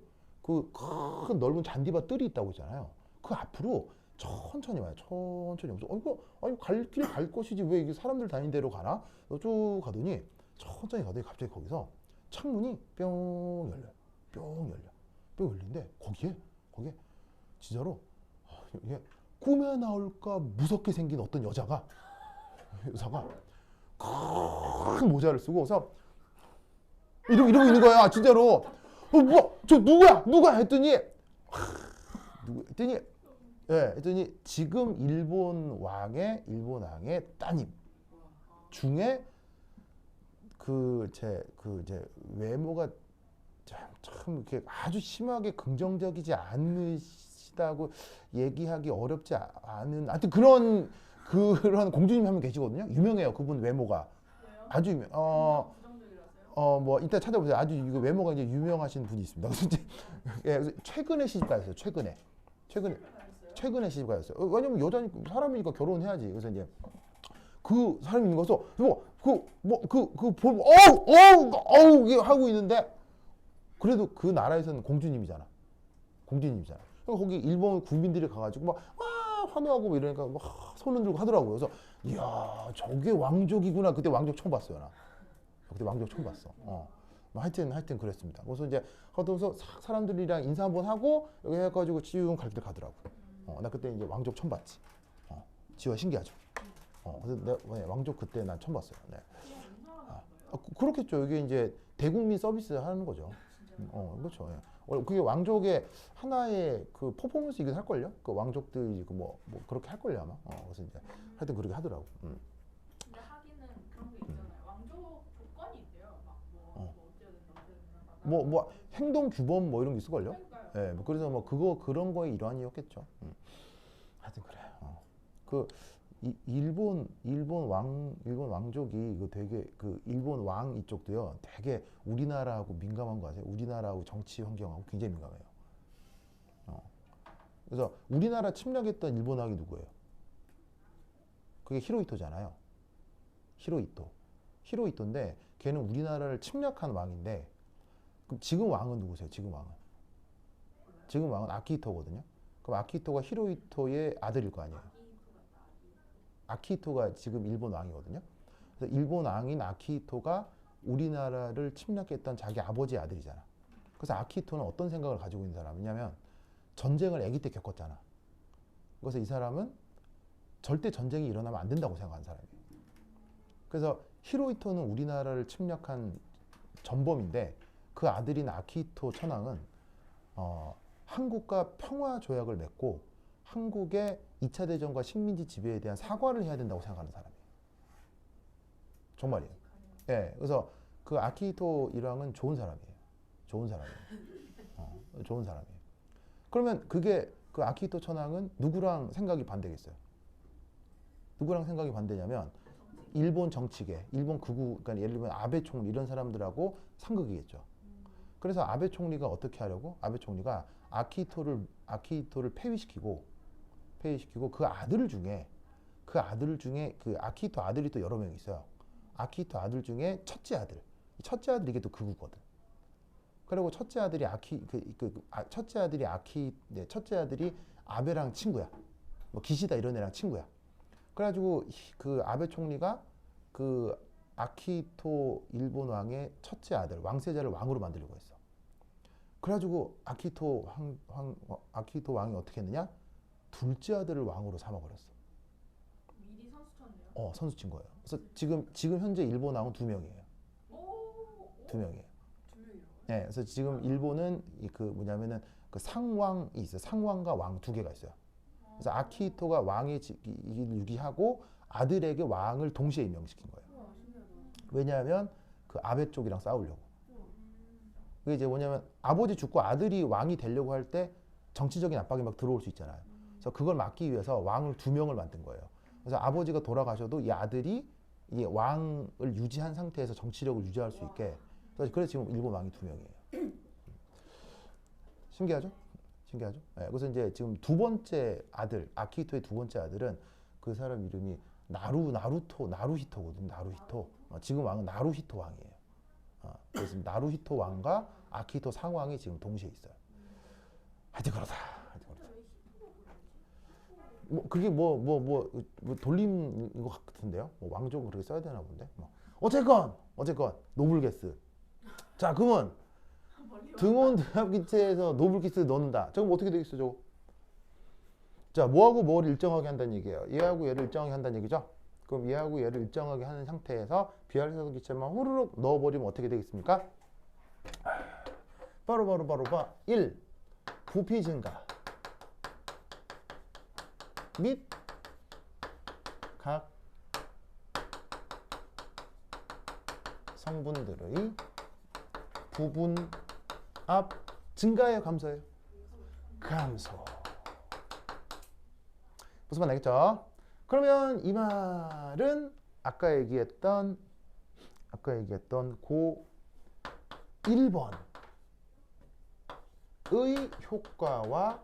그 큰 넓은 잔디밭 뜰이 있다고 있잖아요. 그 앞으로 천천히 와요. 천천히 오면서 이거 아니 갈 길 갈 것이지 왜 이게 사람들 다니는 대로 가나? 쭉 가더니 천천히 가더니 갑자기 거기서 창문이 뿅 열려요. 뿅 열리는데 거기에 진짜로 이게 꿈에 나올까 무섭게 생긴 어떤 여자가 큰 모자를 쓰고 그래서 이러고 있는 거야 진짜로. 뭐 저 누가 했더니 했더니 지금 일본 왕의 따님 중에 이제 외모가 참 이렇게 아주 심하게 긍정적이지 않으시다고 얘기하기 어렵지 않은 하여튼 그런 공주님 한 분 계시거든요. 유명해요. 그분 외모가 왜요? 아주 유명. 부정적이라서요? 뭐 이따 찾아보세요. 아주 이거 외모가 이제 유명하신 분이 있습니다. 그래서 이제 그래서 최근에 시집 가셨어요. 최근에 시집 가셨어요. 왜냐면 사람이니까 결혼해야지. 그래서 이제 그 사람이 있는 거서 보고 어우 이게 하고 있는데 그래도 그 나라에서는 공주님이잖아. 그러니까 거기 일본 국민들이 가가지고 막 환호하고 뭐 이러니까 막 손 흔들고 하더라고요. 그래서 이야 저게 왕족이구나. 그때 왕족 처음 봤어요 나. 그때 왕족 처음 봤어. 뭐 하여튼 그랬습니다. 그래서 이제 하면서 사람들이랑 인사 한번 하고 여기 해가지고 쭉 갈 때 가더라고. 나 그때 이제 왕족 처음 봤지. 지와 신기하죠. 그래서 내가 왕족 그때 난 처음 봤어요. 네. 그렇겠죠. 이게 이제 대국민 서비스 하는 거죠. 그렇죠. 예. 그게 왕족의 하나의 그 퍼포먼스이긴 할걸요. 그 왕족들이 뭐 그렇게 할걸요 아마. 그래서 이제 하여튼 그렇게 하더라고. 근데 하기는 그런 게 있잖아요. 왕족 조건이 있대요. 뭐 어쩌든 행동 규범 뭐 이런 게 있을걸요. 그러니까요. 예. 그래서 그런 거의 일환이었겠죠. 하여튼 그래. 그 일본 왕족이 이거 되게 그 일본 왕 이쪽도요 되게 우리나라하고 민감한 거 아세요? 우리나라하고 정치 환경하고 굉장히 민감해요. 그래서 우리나라 침략했던 일본 왕이 누구예요? 그게 히로히토잖아요. 히로히토인데 걔는 우리나라를 침략한 왕인데 그럼 지금 왕은 누구세요? 지금 왕은 아키히토거든요. 그럼 아키히토가 히로히토의 아들일 거 아니에요. 아키히토가 지금 일본 왕이거든요. 그래서 일본 왕인 아키히토가 우리나라를 침략했던 자기 아버지의 아들이잖아. 그래서 아키히토는 어떤 생각을 가지고 있는 사람이냐면 전쟁을 아기 때 겪었잖아. 그래서 이 사람은 절대 전쟁이 일어나면 안 된다고 생각하는 사람이에요. 그래서 히로히토는 우리나라를 침략한 전범인데 그 아들인 아키히토 천황은 한국과 평화 조약을 맺고 한국의 2차 대전과 식민지 지배에 대한 사과를 해야 된다고 생각하는 사람이에요. 정말이에요. 예. 그래서 그 아키히토 일왕은 좋은 사람이에요. 좋은 사람이에요. 그러면 그게 그 아키히토 천황은 누구랑 생각이 반대겠어요? 누구랑 생각이 반대냐면 일본 정치계, 일본 극우, 그러니까 예를 들면 아베 총리 이런 사람들하고 상극이겠죠. 그래서 아베 총리가 어떻게 하려고? 아베 총리가 아키히토를 폐위시키고 그 아들 중에 그 아키히토 아들이 또 여러 명 있어요. 아키히토 아들 중에 첫째 아들 이게 또 극우거든. 그리고 첫째 아들이 첫째 아들이 아베랑 친구야. 뭐 기시다 이런 애랑 친구야. 그래가지고 그 아베 총리가 그 아키히토 일본 왕의 첫째 아들 왕세자를 왕으로 만들려고 했어. 그래가지고 아키히토 왕이 어떻게 했느냐? 둘째 아들을 왕으로 삼아버렸어. 미리 선수쳤네요. 선수 친 거예요. 그래서 지금 현재 일본 왕은 2명이에요. 오, 2명이에요. 2명이라고요? 네, 그래서 지금 일본은 그 뭐냐면은 그 상왕이 있어요. 상왕과 왕 2개가 있어요. 그래서 아키히토가 왕의 유기하고 아들에게 왕을 동시에 임명시킨 거예요. 우와, 신기하다. 왜냐하면 그 아베 쪽이랑 싸우려고. 그게 이제 뭐냐면 아버지 죽고 아들이 왕이 되려고 할 때 정치적인 압박이 막 들어올 수 있잖아요. 그래서 그걸 막기 위해서 왕을 2명을 만든 거예요. 그래서 아버지가 돌아가셔도 이 아들이 이 왕을 유지한 상태에서 정치력을 유지할 수 있게. 그래서 지금 일본 왕이 2명이에요. 신기하죠? 신기하죠? 네, 그래서 이제 지금 두 번째 아들, 아키히토의 두 번째 아들은 그 사람 이름이 나루히토거든. 나루히토. 지금 왕은 나루히토 왕이에요. 그래서 나루히토 왕과 아키히토 상왕이 지금 동시에 있어요. 하여튼 그렇다. 뭐 그게 뭐 돌림인 것 같은데요. 뭐 왕족은 그렇게 써야 되나 본데. 어쨌건 노블게스. 자, 그러면 등원 대합 기체에서 노블게스 넣는다. 저거 어떻게 되겠어, 저거? 자, 뭐하고 뭘 일정하게 한다는 얘기예요. 얘하고 얘를 일정하게 한다는 얘기죠. 그럼 얘하고 얘를 일정하게 하는 상태에서 비활성 기체만 후루룩 넣어버리면 어떻게 되겠습니까? 바로 1. 부피 증가 및 각 성분들의 부분압 증가예요, 감소예요? 감소. 무슨 말 알겠죠? 그러면 이 말은 아까 얘기했던 고 1번의 효과와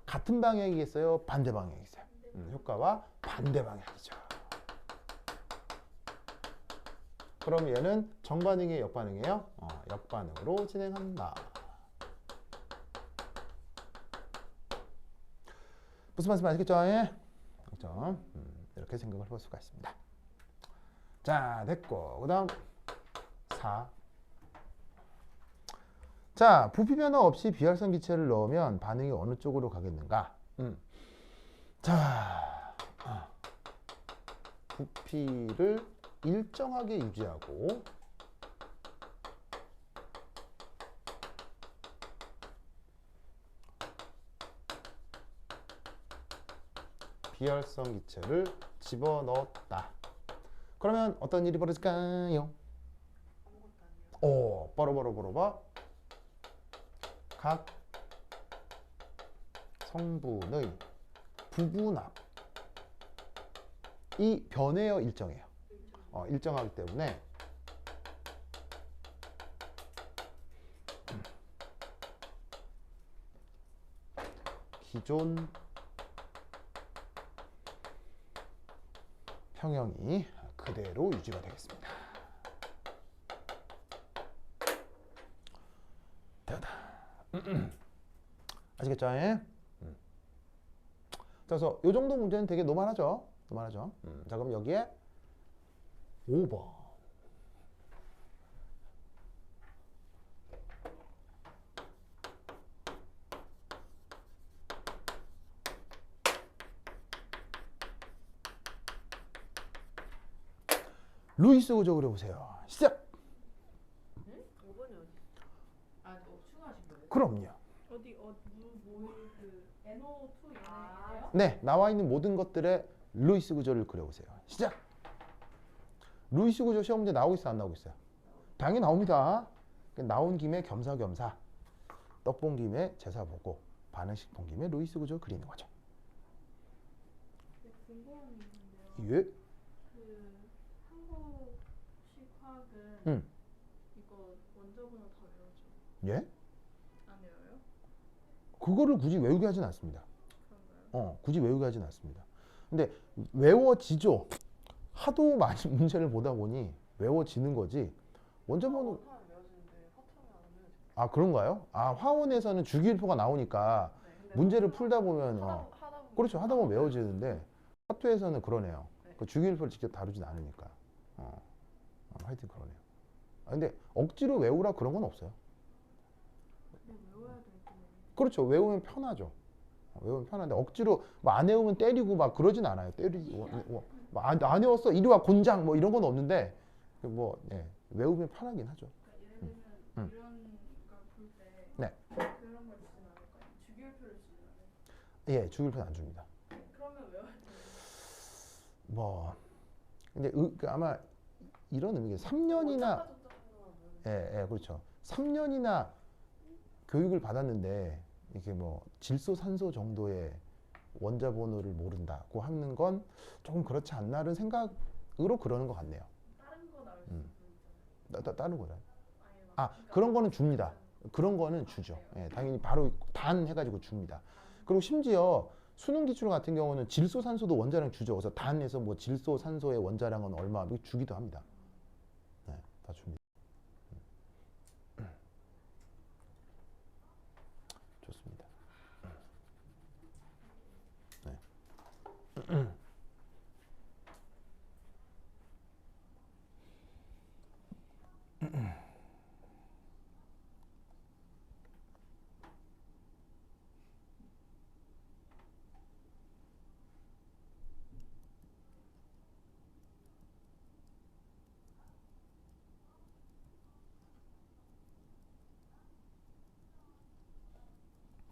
같은 방향이 있어요? 반대 방향이 있어요? 효과와 반대 방향이죠. 그럼 얘는 정반응이에요? 역반응이에요? 역반응으로 진행한다. 무슨 말씀 아시겠죠? 예? 그렇죠? 이렇게 생각을 해볼 수가 있습니다. 자, 됐고 그 다음 4. 자, 부피 변화 없이 비활성 기체를 넣으면 반응이 어느 쪽으로 가겠는가? 자, 부피를 일정하게 유지하고 비활성 기체를 집어넣었다. 그러면 어떤 일이 벌어질까요? 바로 각 성분의 부분압이 변해요, 일정해요? 일정하기 때문에 기존 평형이 그대로 유지가 되겠습니다. 됐다. 아시겠죠? 자, 그래서 이 정도 문제는 되게 노멀하죠? 자, 그럼 여기에 5번. 루이스 구조 그려보세요. 시작! 5번이 어디? 또 추가하신 거예요? 그럼요. 어디 그 NO2 얘네예요? 네, 나와 있는 모든 것들의 루이스 구조를 그려보세요. 시작! 루이스 구조 시험 문제 나오고 있어요, 안 나오고 있어요? 당연히 나옵니다. 나온 김에 겸사겸사 떡 본 김에 제사 보고 반응식 본 김에 루이스 구조 그리는 거죠. 궁금한 게 있는데요. 예? 그 한국식 화학은 이거 원자번호 다 외우죠? 예? 안 외워요? 그거를 굳이 외우게 하진 않습니다. 그런가요? 굳이 외우게 하진 않습니다. 근데 외워지죠. 하도 많이 문제를 보다 보니 외워지는 거지. 원자번호 다 외워지는데 아, 그런가요? 아, 화원에서는 주기율표가 나오니까 네, 근데 문제를 풀다 보면 하다 보면 그렇죠. 하다 보면 외워지는데 화투에서는 그러네요. 네. 그 주기율표를 직접 다루진 않으니까. 하여튼 그러네요. 아, 근데 억지로 외우라 그런 건 없어요. 근데 외워야 될 때. 그렇죠. 외우면 편하죠. 외우면 편한데 억지로 뭐 안 외우면 때리고 막 그러진 않아요. 때리고 안 외웠어 이리 와 곤장 뭐 이런 건 없는데 뭐 외우면 편하긴 하죠. 그러니까 예를 음. 들면 이런 걸 볼 때 네. 그런 걸 주진 않을까요? 주기율표를 주진 않을까요? 예, 주기율표는 안 줍니다. 그러면 외워야 돼요. 뭐 근데 아마 이런 의미가 3년이나 예, 그렇죠. 3년이나 교육을 받았는데 이렇게 뭐 질소 산소 정도의 원자 번호를 모른다고 하는 건 조금 그렇지 않나는 생각으로 그러는 것 같네요. 다른 거 나올 수 음. 있잖아요. 다른 거죠. 아예 막 아, 그러니까 그런 거는 줍니다. 그런 거는 주죠. 예, 당연히 바로 단 해가지고 줍니다. 그리고 심지어 수능 기출 같은 경우는 질소 산소도 원자량 주죠. 그래서 단에서 뭐 질소 산소의 원자량은 얼마 이렇게 주기도 합니다. 네, 다 줍니다. 좋습니다. 네.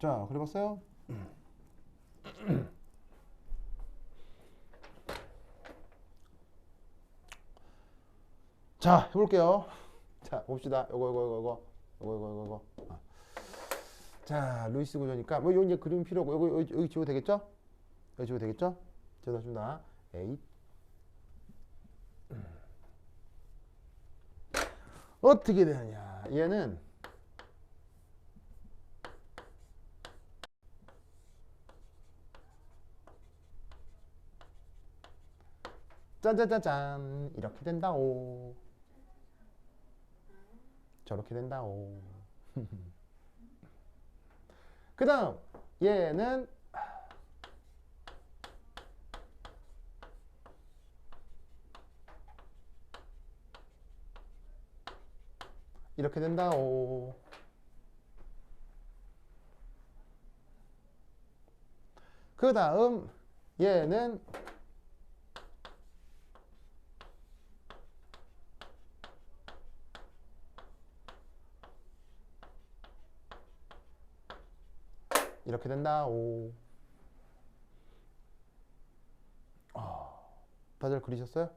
자, 그려봤어요? 자, 해볼게요. 자, 봅시다. 요거. 자, 루이스 구조니까 뭐 이거 이제 그림 필요 없고 여기 지워도 되겠죠? 여기 지워도 되겠죠? 지워다 줍니다. 에잇. 어떻게 되느냐? 얘는 짠짠짠짠 이렇게 된다오. 저렇게 된다오. 그 다음 얘는 이렇게 된다오. 그 다음 얘는 이렇게 된다오. 다들 그리셨어요?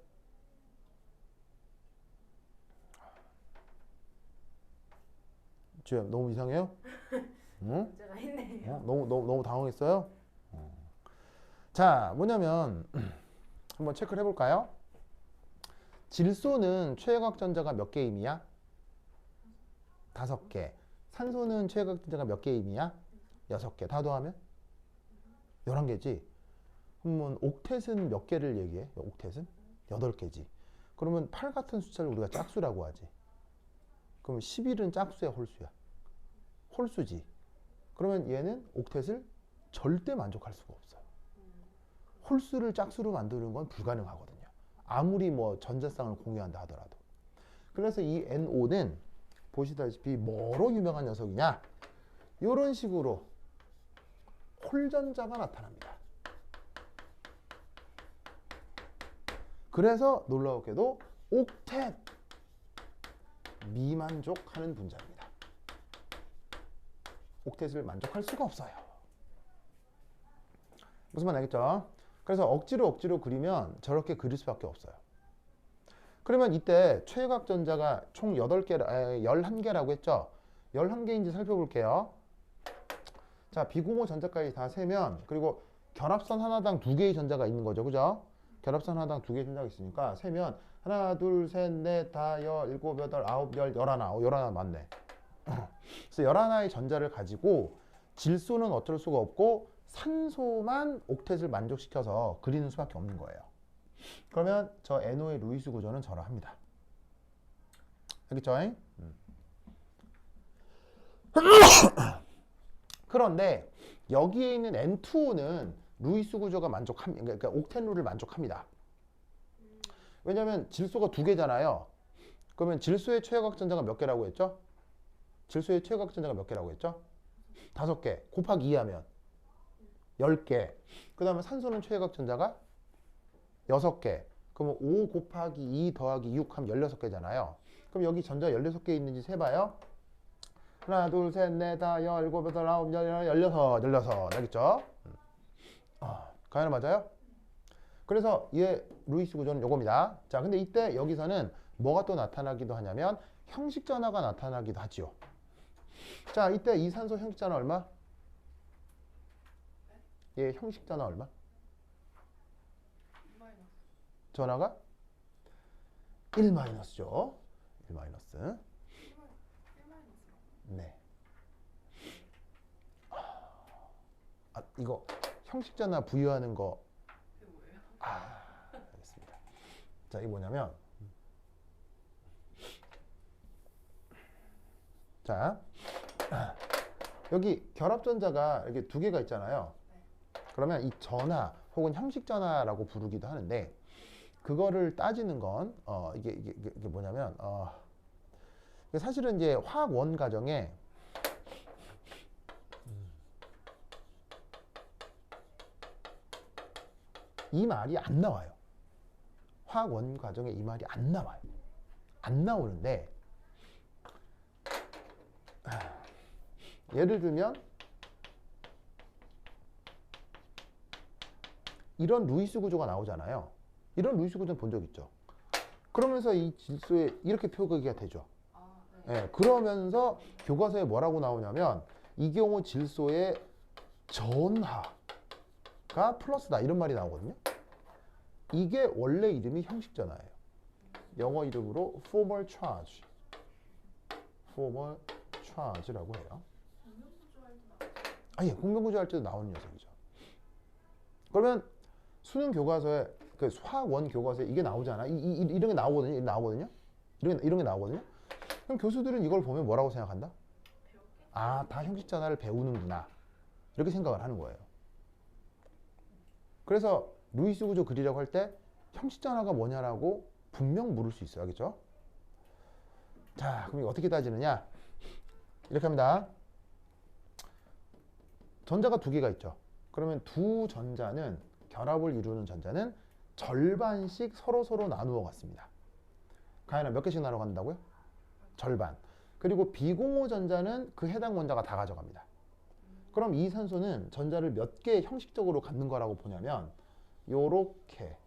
주연 너무 이상해요? 응? 문제가 있네요. 너무 당황했어요? 자, 뭐냐면 한번 체크를 해볼까요? 질소는 최외곽 전자가 몇 개의 임이야? 5개. 산소는 최외곽 전자가 몇 개의 임이야? 6개. 다 더하면 11개지. 그러면 옥텟은 몇 개를 얘기해? 옥텟은 8개지. 그러면 8 같은 숫자를 우리가 짝수라고 하지. 그러면 11은 짝수야, 홀수야? 홀수지. 그러면 얘는 옥텟을 절대 만족할 수가 없어요. 홀수를 짝수로 만드는 건 불가능하거든요. 아무리 뭐 전자쌍을 공유한다 하더라도. 그래서 이 NO는 보시다시피 뭐로 유명한 녀석이냐? 이런 식으로 홀전자가 나타납니다. 그래서 놀라웠게도 옥텟 미만족하는 분자입니다. 옥텟을 만족할 수가 없어요. 무슨 말 알겠죠? 그래서 억지로 그리면 저렇게 그릴 수밖에 없어요. 그러면 이때 최외곽 전자가 총 11개라고 했죠? 11개인지 살펴볼게요. 자, 비공호 전자까지 다 세면, 그리고 결합선 하나당 2개의 전자가 있는 거죠. 그죠? 결합선 하나당 2개의 전자가 있으니까 세면 하나, 둘, 셋, 넷, 다, 여, 일곱, 여덟, 아홉, 열, 열하나. 11 맞네. 그래서 11의 전자를 가지고 질소는 어쩔 수가 없고 산소만 옥텟을 만족시켜서 그리는 수밖에 없는 거예요. 그러면 저 NO의 루이스 구조는 저러합니다. 알겠죠? 그런데 여기에 있는 N2O는 루이스 구조가 만족합니다. 그러니까 옥텐 룰을 만족합니다. 왜냐하면 질소가 두 개잖아요. 그러면 질소의 최고각 전자가 몇 개라고 했죠? 질소의 최고각 전자가 몇 개라고 했죠? 5개. 곱하기 2하면 10개. 그 다음에 산소는 최고각 전자가 6개. 그러면 5 곱하기 2 더하기 6 하면 16개잖아요. 그럼 여기 전자 16개 있는지 세봐요. 하나, 둘, 셋, 넷, 다, 열, 일곱, 여덟, 아홉, 열, 16. 알겠죠? 가연 맞아요? 그래서 얘 루이스 구조는 요겁니다. 자, 근데 이때 여기서는 뭐가 또 나타나기도 하냐면 형식 전화가 나타나기도 하지요. 자, 이때 이 산소 형식 전화 얼마? 얘 형식 전화 얼마? 전화가 1-죠. 1-. 네. 이거 형식 전화 부여하는 거. 알겠습니다. 자, 이게 뭐냐면 자, 여기 결합전자가 이렇게 두 개가 있잖아요. 그러면 이 전하 혹은 형식 전하라고 부르기도 하는데 그거를 따지는 건 이게 뭐냐면 사실은 이제 화학 원 과정에 이 말이 안 나와요. 화학 원 과정에 이 말이 안 나와요. 안 나오는데 예를 들면 이런 루이스 구조가 나오잖아요. 이런 루이스 구조는 본 적 있죠. 그러면서 이 질소에 이렇게 표기가 되죠. 네, 그러면서 교과서에 뭐라고 나오냐면 이 경우 질소의 전하가 플러스다 이런 말이 나오거든요. 이게 원래 이름이 형식 전하예요. 영어 이름으로 formal charge. formal charge라고 해요. 예, 공명구조 할 때도 나오는 녀석이죠. 그러면 수능 교과서에 그 화학원 교과서에 이게 나오잖아. 이런 게 나오거든요. 이런 게 나오거든요. 그럼 교수들은 이걸 보면 뭐라고 생각한다? 다 형식 전하를 배우는구나. 이렇게 생각을 하는 거예요. 그래서 루이스 구조 그리라고 할 때 형식 전하가 뭐냐라고 분명 물을 수 있어요. 알겠죠? 자, 그럼 이거 어떻게 따지느냐? 이렇게 합니다. 전자가 두 개가 있죠. 그러면 두 전자는 결합을 이루는 전자는 절반씩 서로 나누어 갔습니다. 가연아 몇 개씩 나눠 간다고요? 절반. 그리고 비공호 전자는 그 해당 원자가 다 가져갑니다. 그럼 이 산소는 전자를 몇 개 형식적으로 갖는 거라고 보냐면 요렇게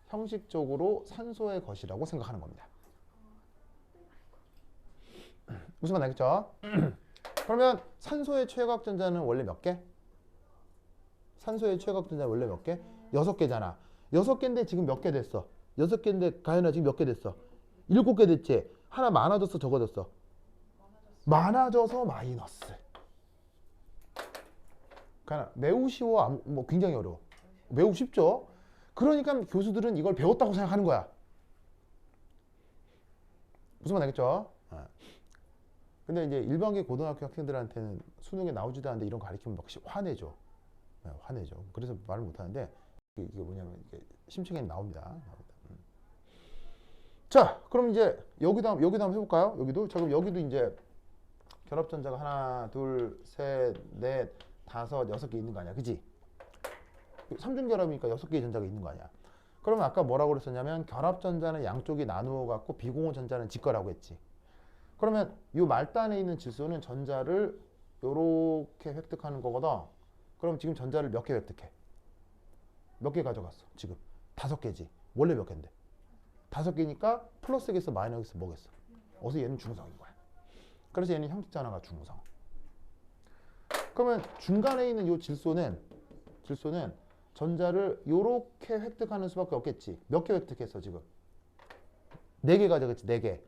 형식적으로 산소의 것이라고 생각하는 겁니다. 무슨 말 알겠죠? 그러면 산소의 최고각 전자는 원래 몇 개? 산소의 최고각 전자는 원래 몇 개? 6개잖아. 6개인데 지금 몇 개 됐어? 6개인데 가연아 지금 몇 개 됐어? 7개 됐지? 하나 많아졌어 적어졌어? 많아져서 마이너스. 가연아 매우 쉬워? 뭐 굉장히 어려워? 매우 쉽죠? 그러니까 교수들은 이걸 배웠다고 생각하는 거야. 무슨 말 알겠죠? 근데 이제 일반계 고등학교 학생들한테는 수능에 나오지도 않는데 이런 거 가르치면 막 화내죠. 화내죠. 그래서 말을 못 하는데 이게 뭐냐면 이게 심층에 나옵니다. 자, 그럼 이제 여기도 한번 해볼까요? 여기도 자, 그럼 여기도 이제 결합전자가 하나, 둘, 셋, 넷, 다섯, 6개 있는 거 아니야, 그지? 3중 결합이니까 6개의 전자가 있는 거 아니야. 그러면 아까 뭐라고 그랬었냐면 결합전자는 양쪽이 나누어 갖고 비공호 전자는 지 거라고 했지. 그러면 이 말단에 있는 질소는 전자를 요렇게 획득하는 거거든. 그럼 지금 전자를 몇 개 획득해? 몇 개 가져갔어? 지금 5개지. 원래 몇 개인데? 5개니까 플러스겠어, 마이너스겠어, 뭐겠어? 어서 얘는 중성인 거야. 그래서 얘는 형식 전하가 중성. 그러면 중간에 있는 이 질소는 전자를 요렇게 획득하는 수밖에 없겠지. 몇 개 획득했어 지금? 4개 가져갔지. 4개.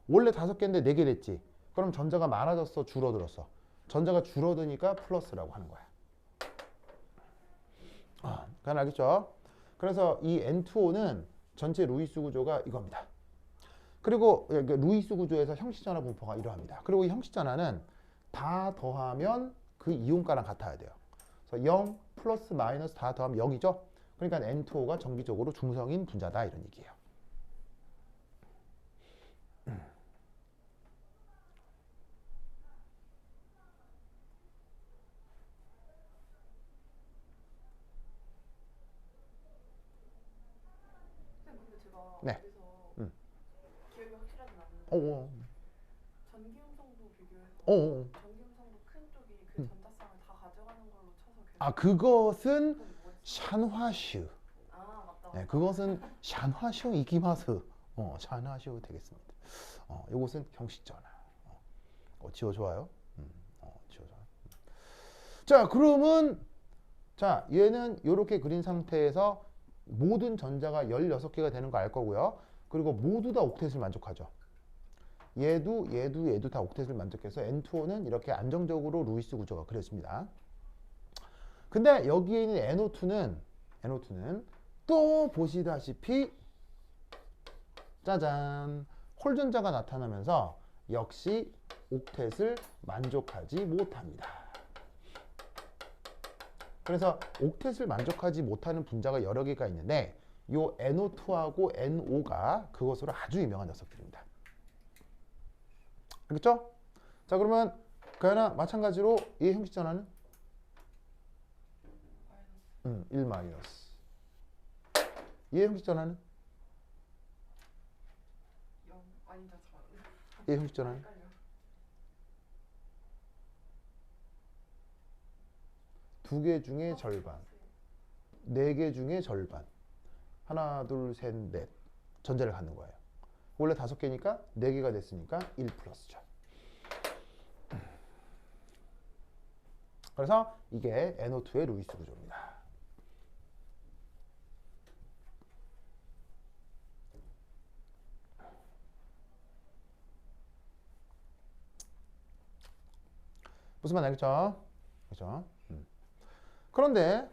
원래 5개인데 4개 됐지. 그럼 전자가 많아졌어, 줄어들었어? 전자가 줄어드니까 플러스라고 하는 거야. 그건 알겠죠? 그래서 이 N2O는 전체 루이스 구조가 이겁니다. 그리고 루이스 구조에서 형식전화 분포가 이러합니다. 그리고 이 형식전화는 다 더하면 그 이온가랑 같아야 돼요. 그래서 0 플러스 마이너스 다 더하면 0이죠. 그러니까 N2O가 정기적으로 중성인 분자다 이런 얘기예요. 근데 제가 네. 여기서 음. 기억이 확실하진 않는데 어, 전기음성도 비교해서 어. 전기음성도 큰 쪽이 그 전자쌍을 다 가져가는 걸로 쳐서 계속 아, 그것은 그건 뭐지? 샨화슈. 아 맞다. 네, 그것은 샨화슈 이기마스. 샨화슈 되겠습니다. 이것은 형식전화. 지워 좋아요. 지워 좋아요. 자, 그러면 자, 얘는 이렇게 그린 상태에서 모든 전자가 16개가 되는 거 알 거고요. 그리고 모두 다 옥텟을 만족하죠. 얘도 다 옥텟을 만족해서 N2O는 이렇게 안정적으로 루이스 구조가 그려집니다. 근데 여기에 있는 NO2는 또 보시다시피 짜잔 홀전자가 나타나면서 역시 옥텟을 만족하지 못합니다. 그래서 옥텟을 만족하지 못하는 분자가 여러 개가 있는데 이 NO2하고 NO가 그것으로 아주 유명한 녀석들입니다. 알겠죠? 자, 그러면 그하나 마찬가지로 이 형식 전화는 1 마이너스. 얘 형식 전화는? 0 아니다 얘 형식 전화는? 헷갈려. 두 개 중에 절반. 네 개 중에 절반. 하나, 둘, 셋, 넷. 전자를 갖는 거예요. 원래 5개니까 4개가 됐으니까 1 플러스죠. 그래서 이게 NO2의 루이스 구조입니다. 무슨 말 알겠죠? 그죠? 그런데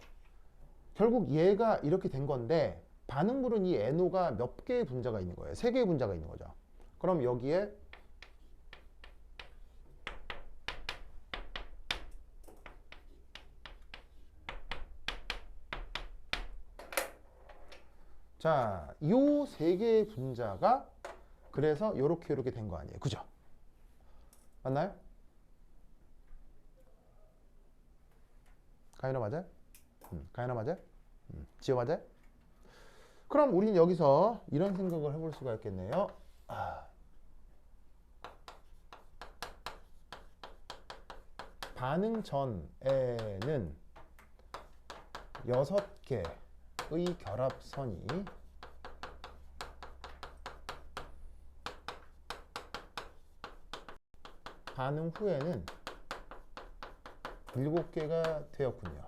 결국 얘가 이렇게 된 건데 반응물은 이 NO가 몇 개의 분자가 있는 거예요? 3개의 분자가 있는 거죠. 그럼 여기에 자, 요 3개의 분자가 그래서 요렇게 된 거 아니에요. 그죠? 맞나요? 가인아 맞아요? 가인아 맞아요? 지호 맞아요? 그럼 우린 여기서 이런 생각을 해볼 수가 있겠네요. 반응 전에는 6개의 결합선이 반응 후에는 7개가 되었군요.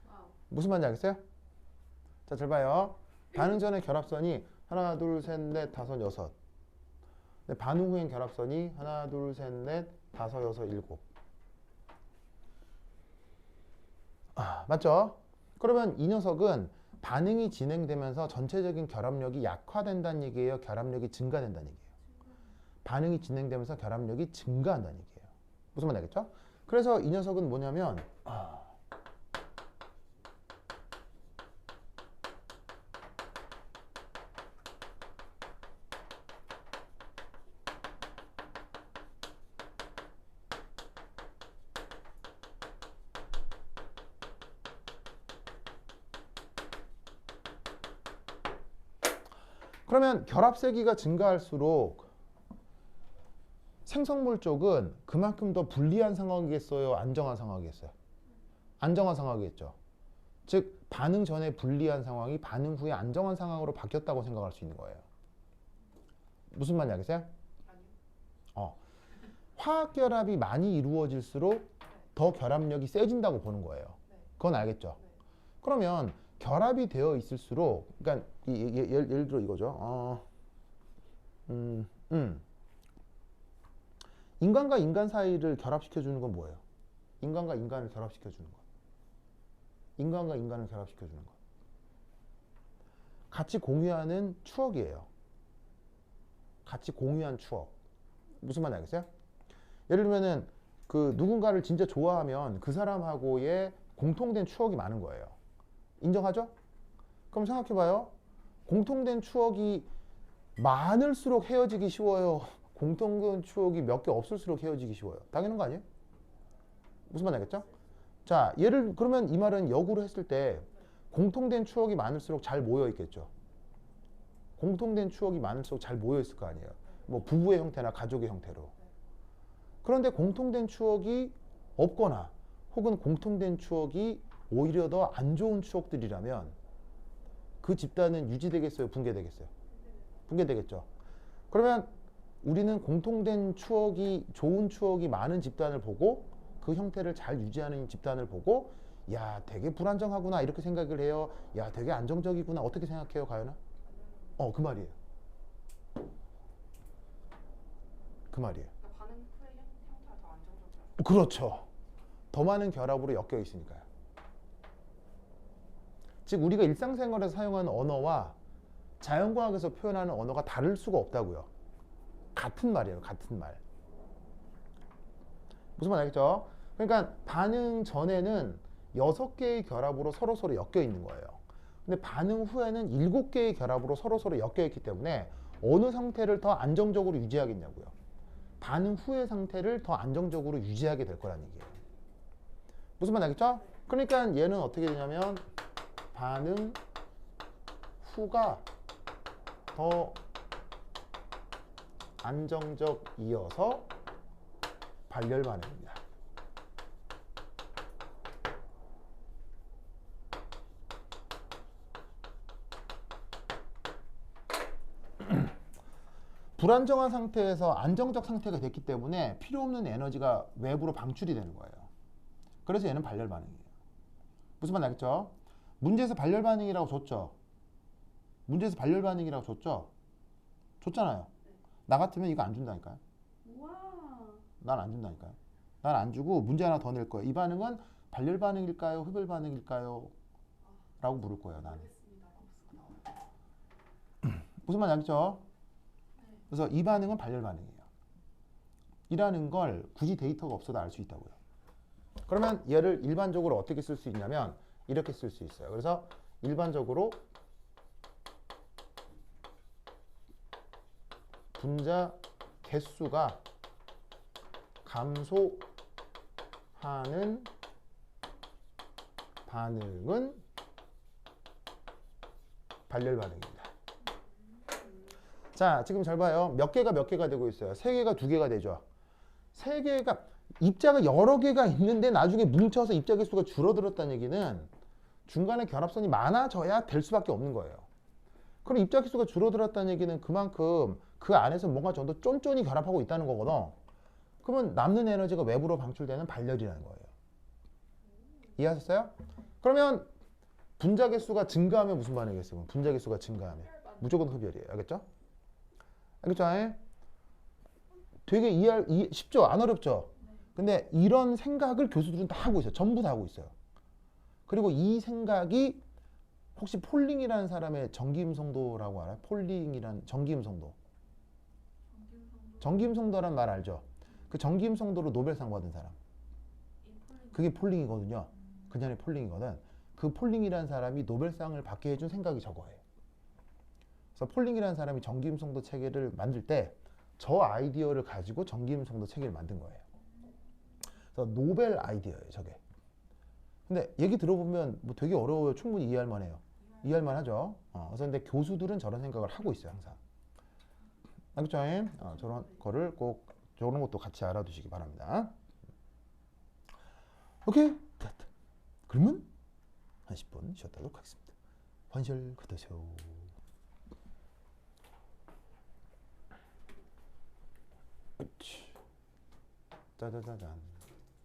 와우. 무슨 말인지 알겠어요? 자, 잘 봐요. 반응 전에 결합선이 하나, 둘, 셋, 넷, 다섯, 여섯. 근데 반응 후엔 결합선이 하나, 둘, 셋, 넷, 다섯, 여섯, 일곱. 맞죠? 그러면 이 녀석은 반응이 진행되면서 전체적인 결합력이 약화된다는 얘기예요? 결합력이 증가된다는 얘기예요? 반응이 진행되면서 결합력이 증가한다는 얘기예요. 무슨 말인지 알겠죠? 그래서 이 녀석은 뭐냐면 그러면 결합 세기가 증가할수록 생성물 쪽은 그만큼 더 불리한 상황이겠어요? 안정한 상황이겠어요? 안정한 상황이겠죠. 즉 반응 전에 불리한 상황이 반응 후에 안정한 상황으로 바뀌었다고 생각할 수 있는 거예요. 무슨 말인지 알겠어요? 아니요. 화학 결합이 많이 이루어질수록 더 결합력이 세진다고 보는 거예요. 네. 그건 알겠죠? 네. 그러면 결합이 되어 있을수록 그러니까 예를 들어 이거죠. 인간과 인간 사이를 결합시켜 주는 건 뭐예요? 인간과 인간을 결합시켜 주는 것. 인간과 인간을 결합시켜 주는 것. 같이 공유하는 추억이에요. 같이 공유한 추억. 무슨 말인지 알겠어요? 예를 들면은 그 누군가를 진짜 좋아하면 그 사람하고의 공통된 추억이 많은 거예요. 인정하죠? 그럼 생각해봐요. 공통된 추억이 많을수록 헤어지기 쉬워요? 공통된 추억이 몇 개 없을수록 헤어지기 쉬워요? 당연한 거 아니에요? 무슨 말인지 알겠죠? 자, 그러면 이 말은 역으로 했을 때 공통된 추억이 많을수록 잘 모여 있겠죠. 공통된 추억이 많을수록 잘 모여 있을 거 아니에요. 뭐 부부의 형태나 가족의 형태로. 그런데 공통된 추억이 없거나 혹은 공통된 추억이 오히려 더 안 좋은 추억들이라면 그 집단은 유지되겠어요? 붕괴되겠어요? 붕괴되겠죠. 그러면 우리는 공통된 추억이 좋은 추억이 많은 집단을 보고 그 형태를 잘 유지하는 집단을 보고 야 되게 불안정하구나 이렇게 생각을 해요. 야 되게 안정적이구나 어떻게 생각해요 가연아? 그 말이에요. 그 말이에요. 반응 후의 형태가 더 안정적이야. 그렇죠. 더 많은 결합으로 엮여 있으니까요. 즉 우리가 일상생활에서 사용하는 언어와 자연과학에서 표현하는 언어가 다를 수가 없다고요. 같은 말이에요. 같은 말. 무슨 말 알겠죠? 그러니까 반응 전에는 6개의 결합으로 서로서로 엮여 있는 거예요. 근데 반응 후에는 7개의 결합으로 서로서로 엮여 있기 때문에 어느 상태를 더 안정적으로 유지하겠냐고요. 반응 후의 상태를 더 안정적으로 유지하게 될 거란 얘기예요. 무슨 말 알겠죠? 그러니까 얘는 어떻게 되냐면 반응 후가 더 안정적이어서 발열 반응입니다. 불안정한 상태에서 안정적 상태가 됐기 때문에 필요 없는 에너지가 외부로 방출이 되는 거예요. 그래서 얘는 발열 반응이에요. 무슨 말 알겠죠? 문제에서 발열 반응이라고 줬죠? 문제에서 발열 반응이라고 줬죠? 줬잖아요. 나 같으면 이거 안 준다니까요. 우와. 난 안 준다니까요. 난 안 주고 문제 하나 더 낼 거예요. 이 반응은 발열 반응일까요? 흡열 반응일까요? 라고 물을 거예요. 나는. 무슨 말인지 알겠죠? 그래서 이 반응은 발열 반응이에요. 이라는 걸 굳이 데이터가 없어도 알 수 있다고요. 그러면 얘를 일반적으로 어떻게 쓸 수 있냐면 이렇게 쓸 수 있어요. 그래서 일반적으로 분자 개수가 감소하는 반응은 발열 반응입니다. 자, 지금 잘 봐요. 몇 개가 되고 있어요. 3개가 2개가 되죠. 3개가 입자가 여러 개가 있는데 나중에 뭉쳐서 입자 개수가 줄어들었다는 얘기는 중간에 결합선이 많아져야 될 수밖에 없는 거예요. 그럼 입자 개수가 줄어들었다는 얘기는 그만큼 그 안에서 뭔가 좀 더 쫀쫀히 결합하고 있다는 거거든. 그러면 남는 에너지가 외부로 방출되는 발열이라는 거예요. 이해하셨어요? 그러면 분자 개수가 증가하면 무슨 반응이겠어요? 분자 개수가 증가하면 무조건 흡열이에요. 알겠죠? 알겠죠? 되게 쉽죠? 안 어렵죠? 근데 이런 생각을 교수들은 다 하고 있어요. 전부 다 하고 있어요. 그리고 이 생각이 혹시 폴링이라는 사람의 정기임성도라고 알아요? 폴링이란 정기임성도. 정기임성도란 말 알죠? 그 정기임성도로 노벨상 받은 사람. 그게 폴링이거든요. 그녀의 폴링이거든. 그 폴링이라는 사람이 노벨상을 받게 해준 생각이 저거예요. 그래서 폴링이라는 사람이 정기임성도 체계를 만들 때 저 아이디어를 가지고 정기임성도 체계를 만든 거예요. 그래서 노벨 아이디어예요, 저게. 근데 얘기 들어보면 뭐 되게 어려워요. 충분히 이해할 만해요. 이해할 만하죠. 그래서 근데 교수들은 저런 생각을 하고 있어요, 항상. 알겠죠? 저런 거를 꼭 저런 것도 같이 알아두시기 바랍니다. 오케이? 됐다. 그러면 한 10분 쉬었다 하도록 하겠습니다. 환절 걷으세요. 짜자자잔.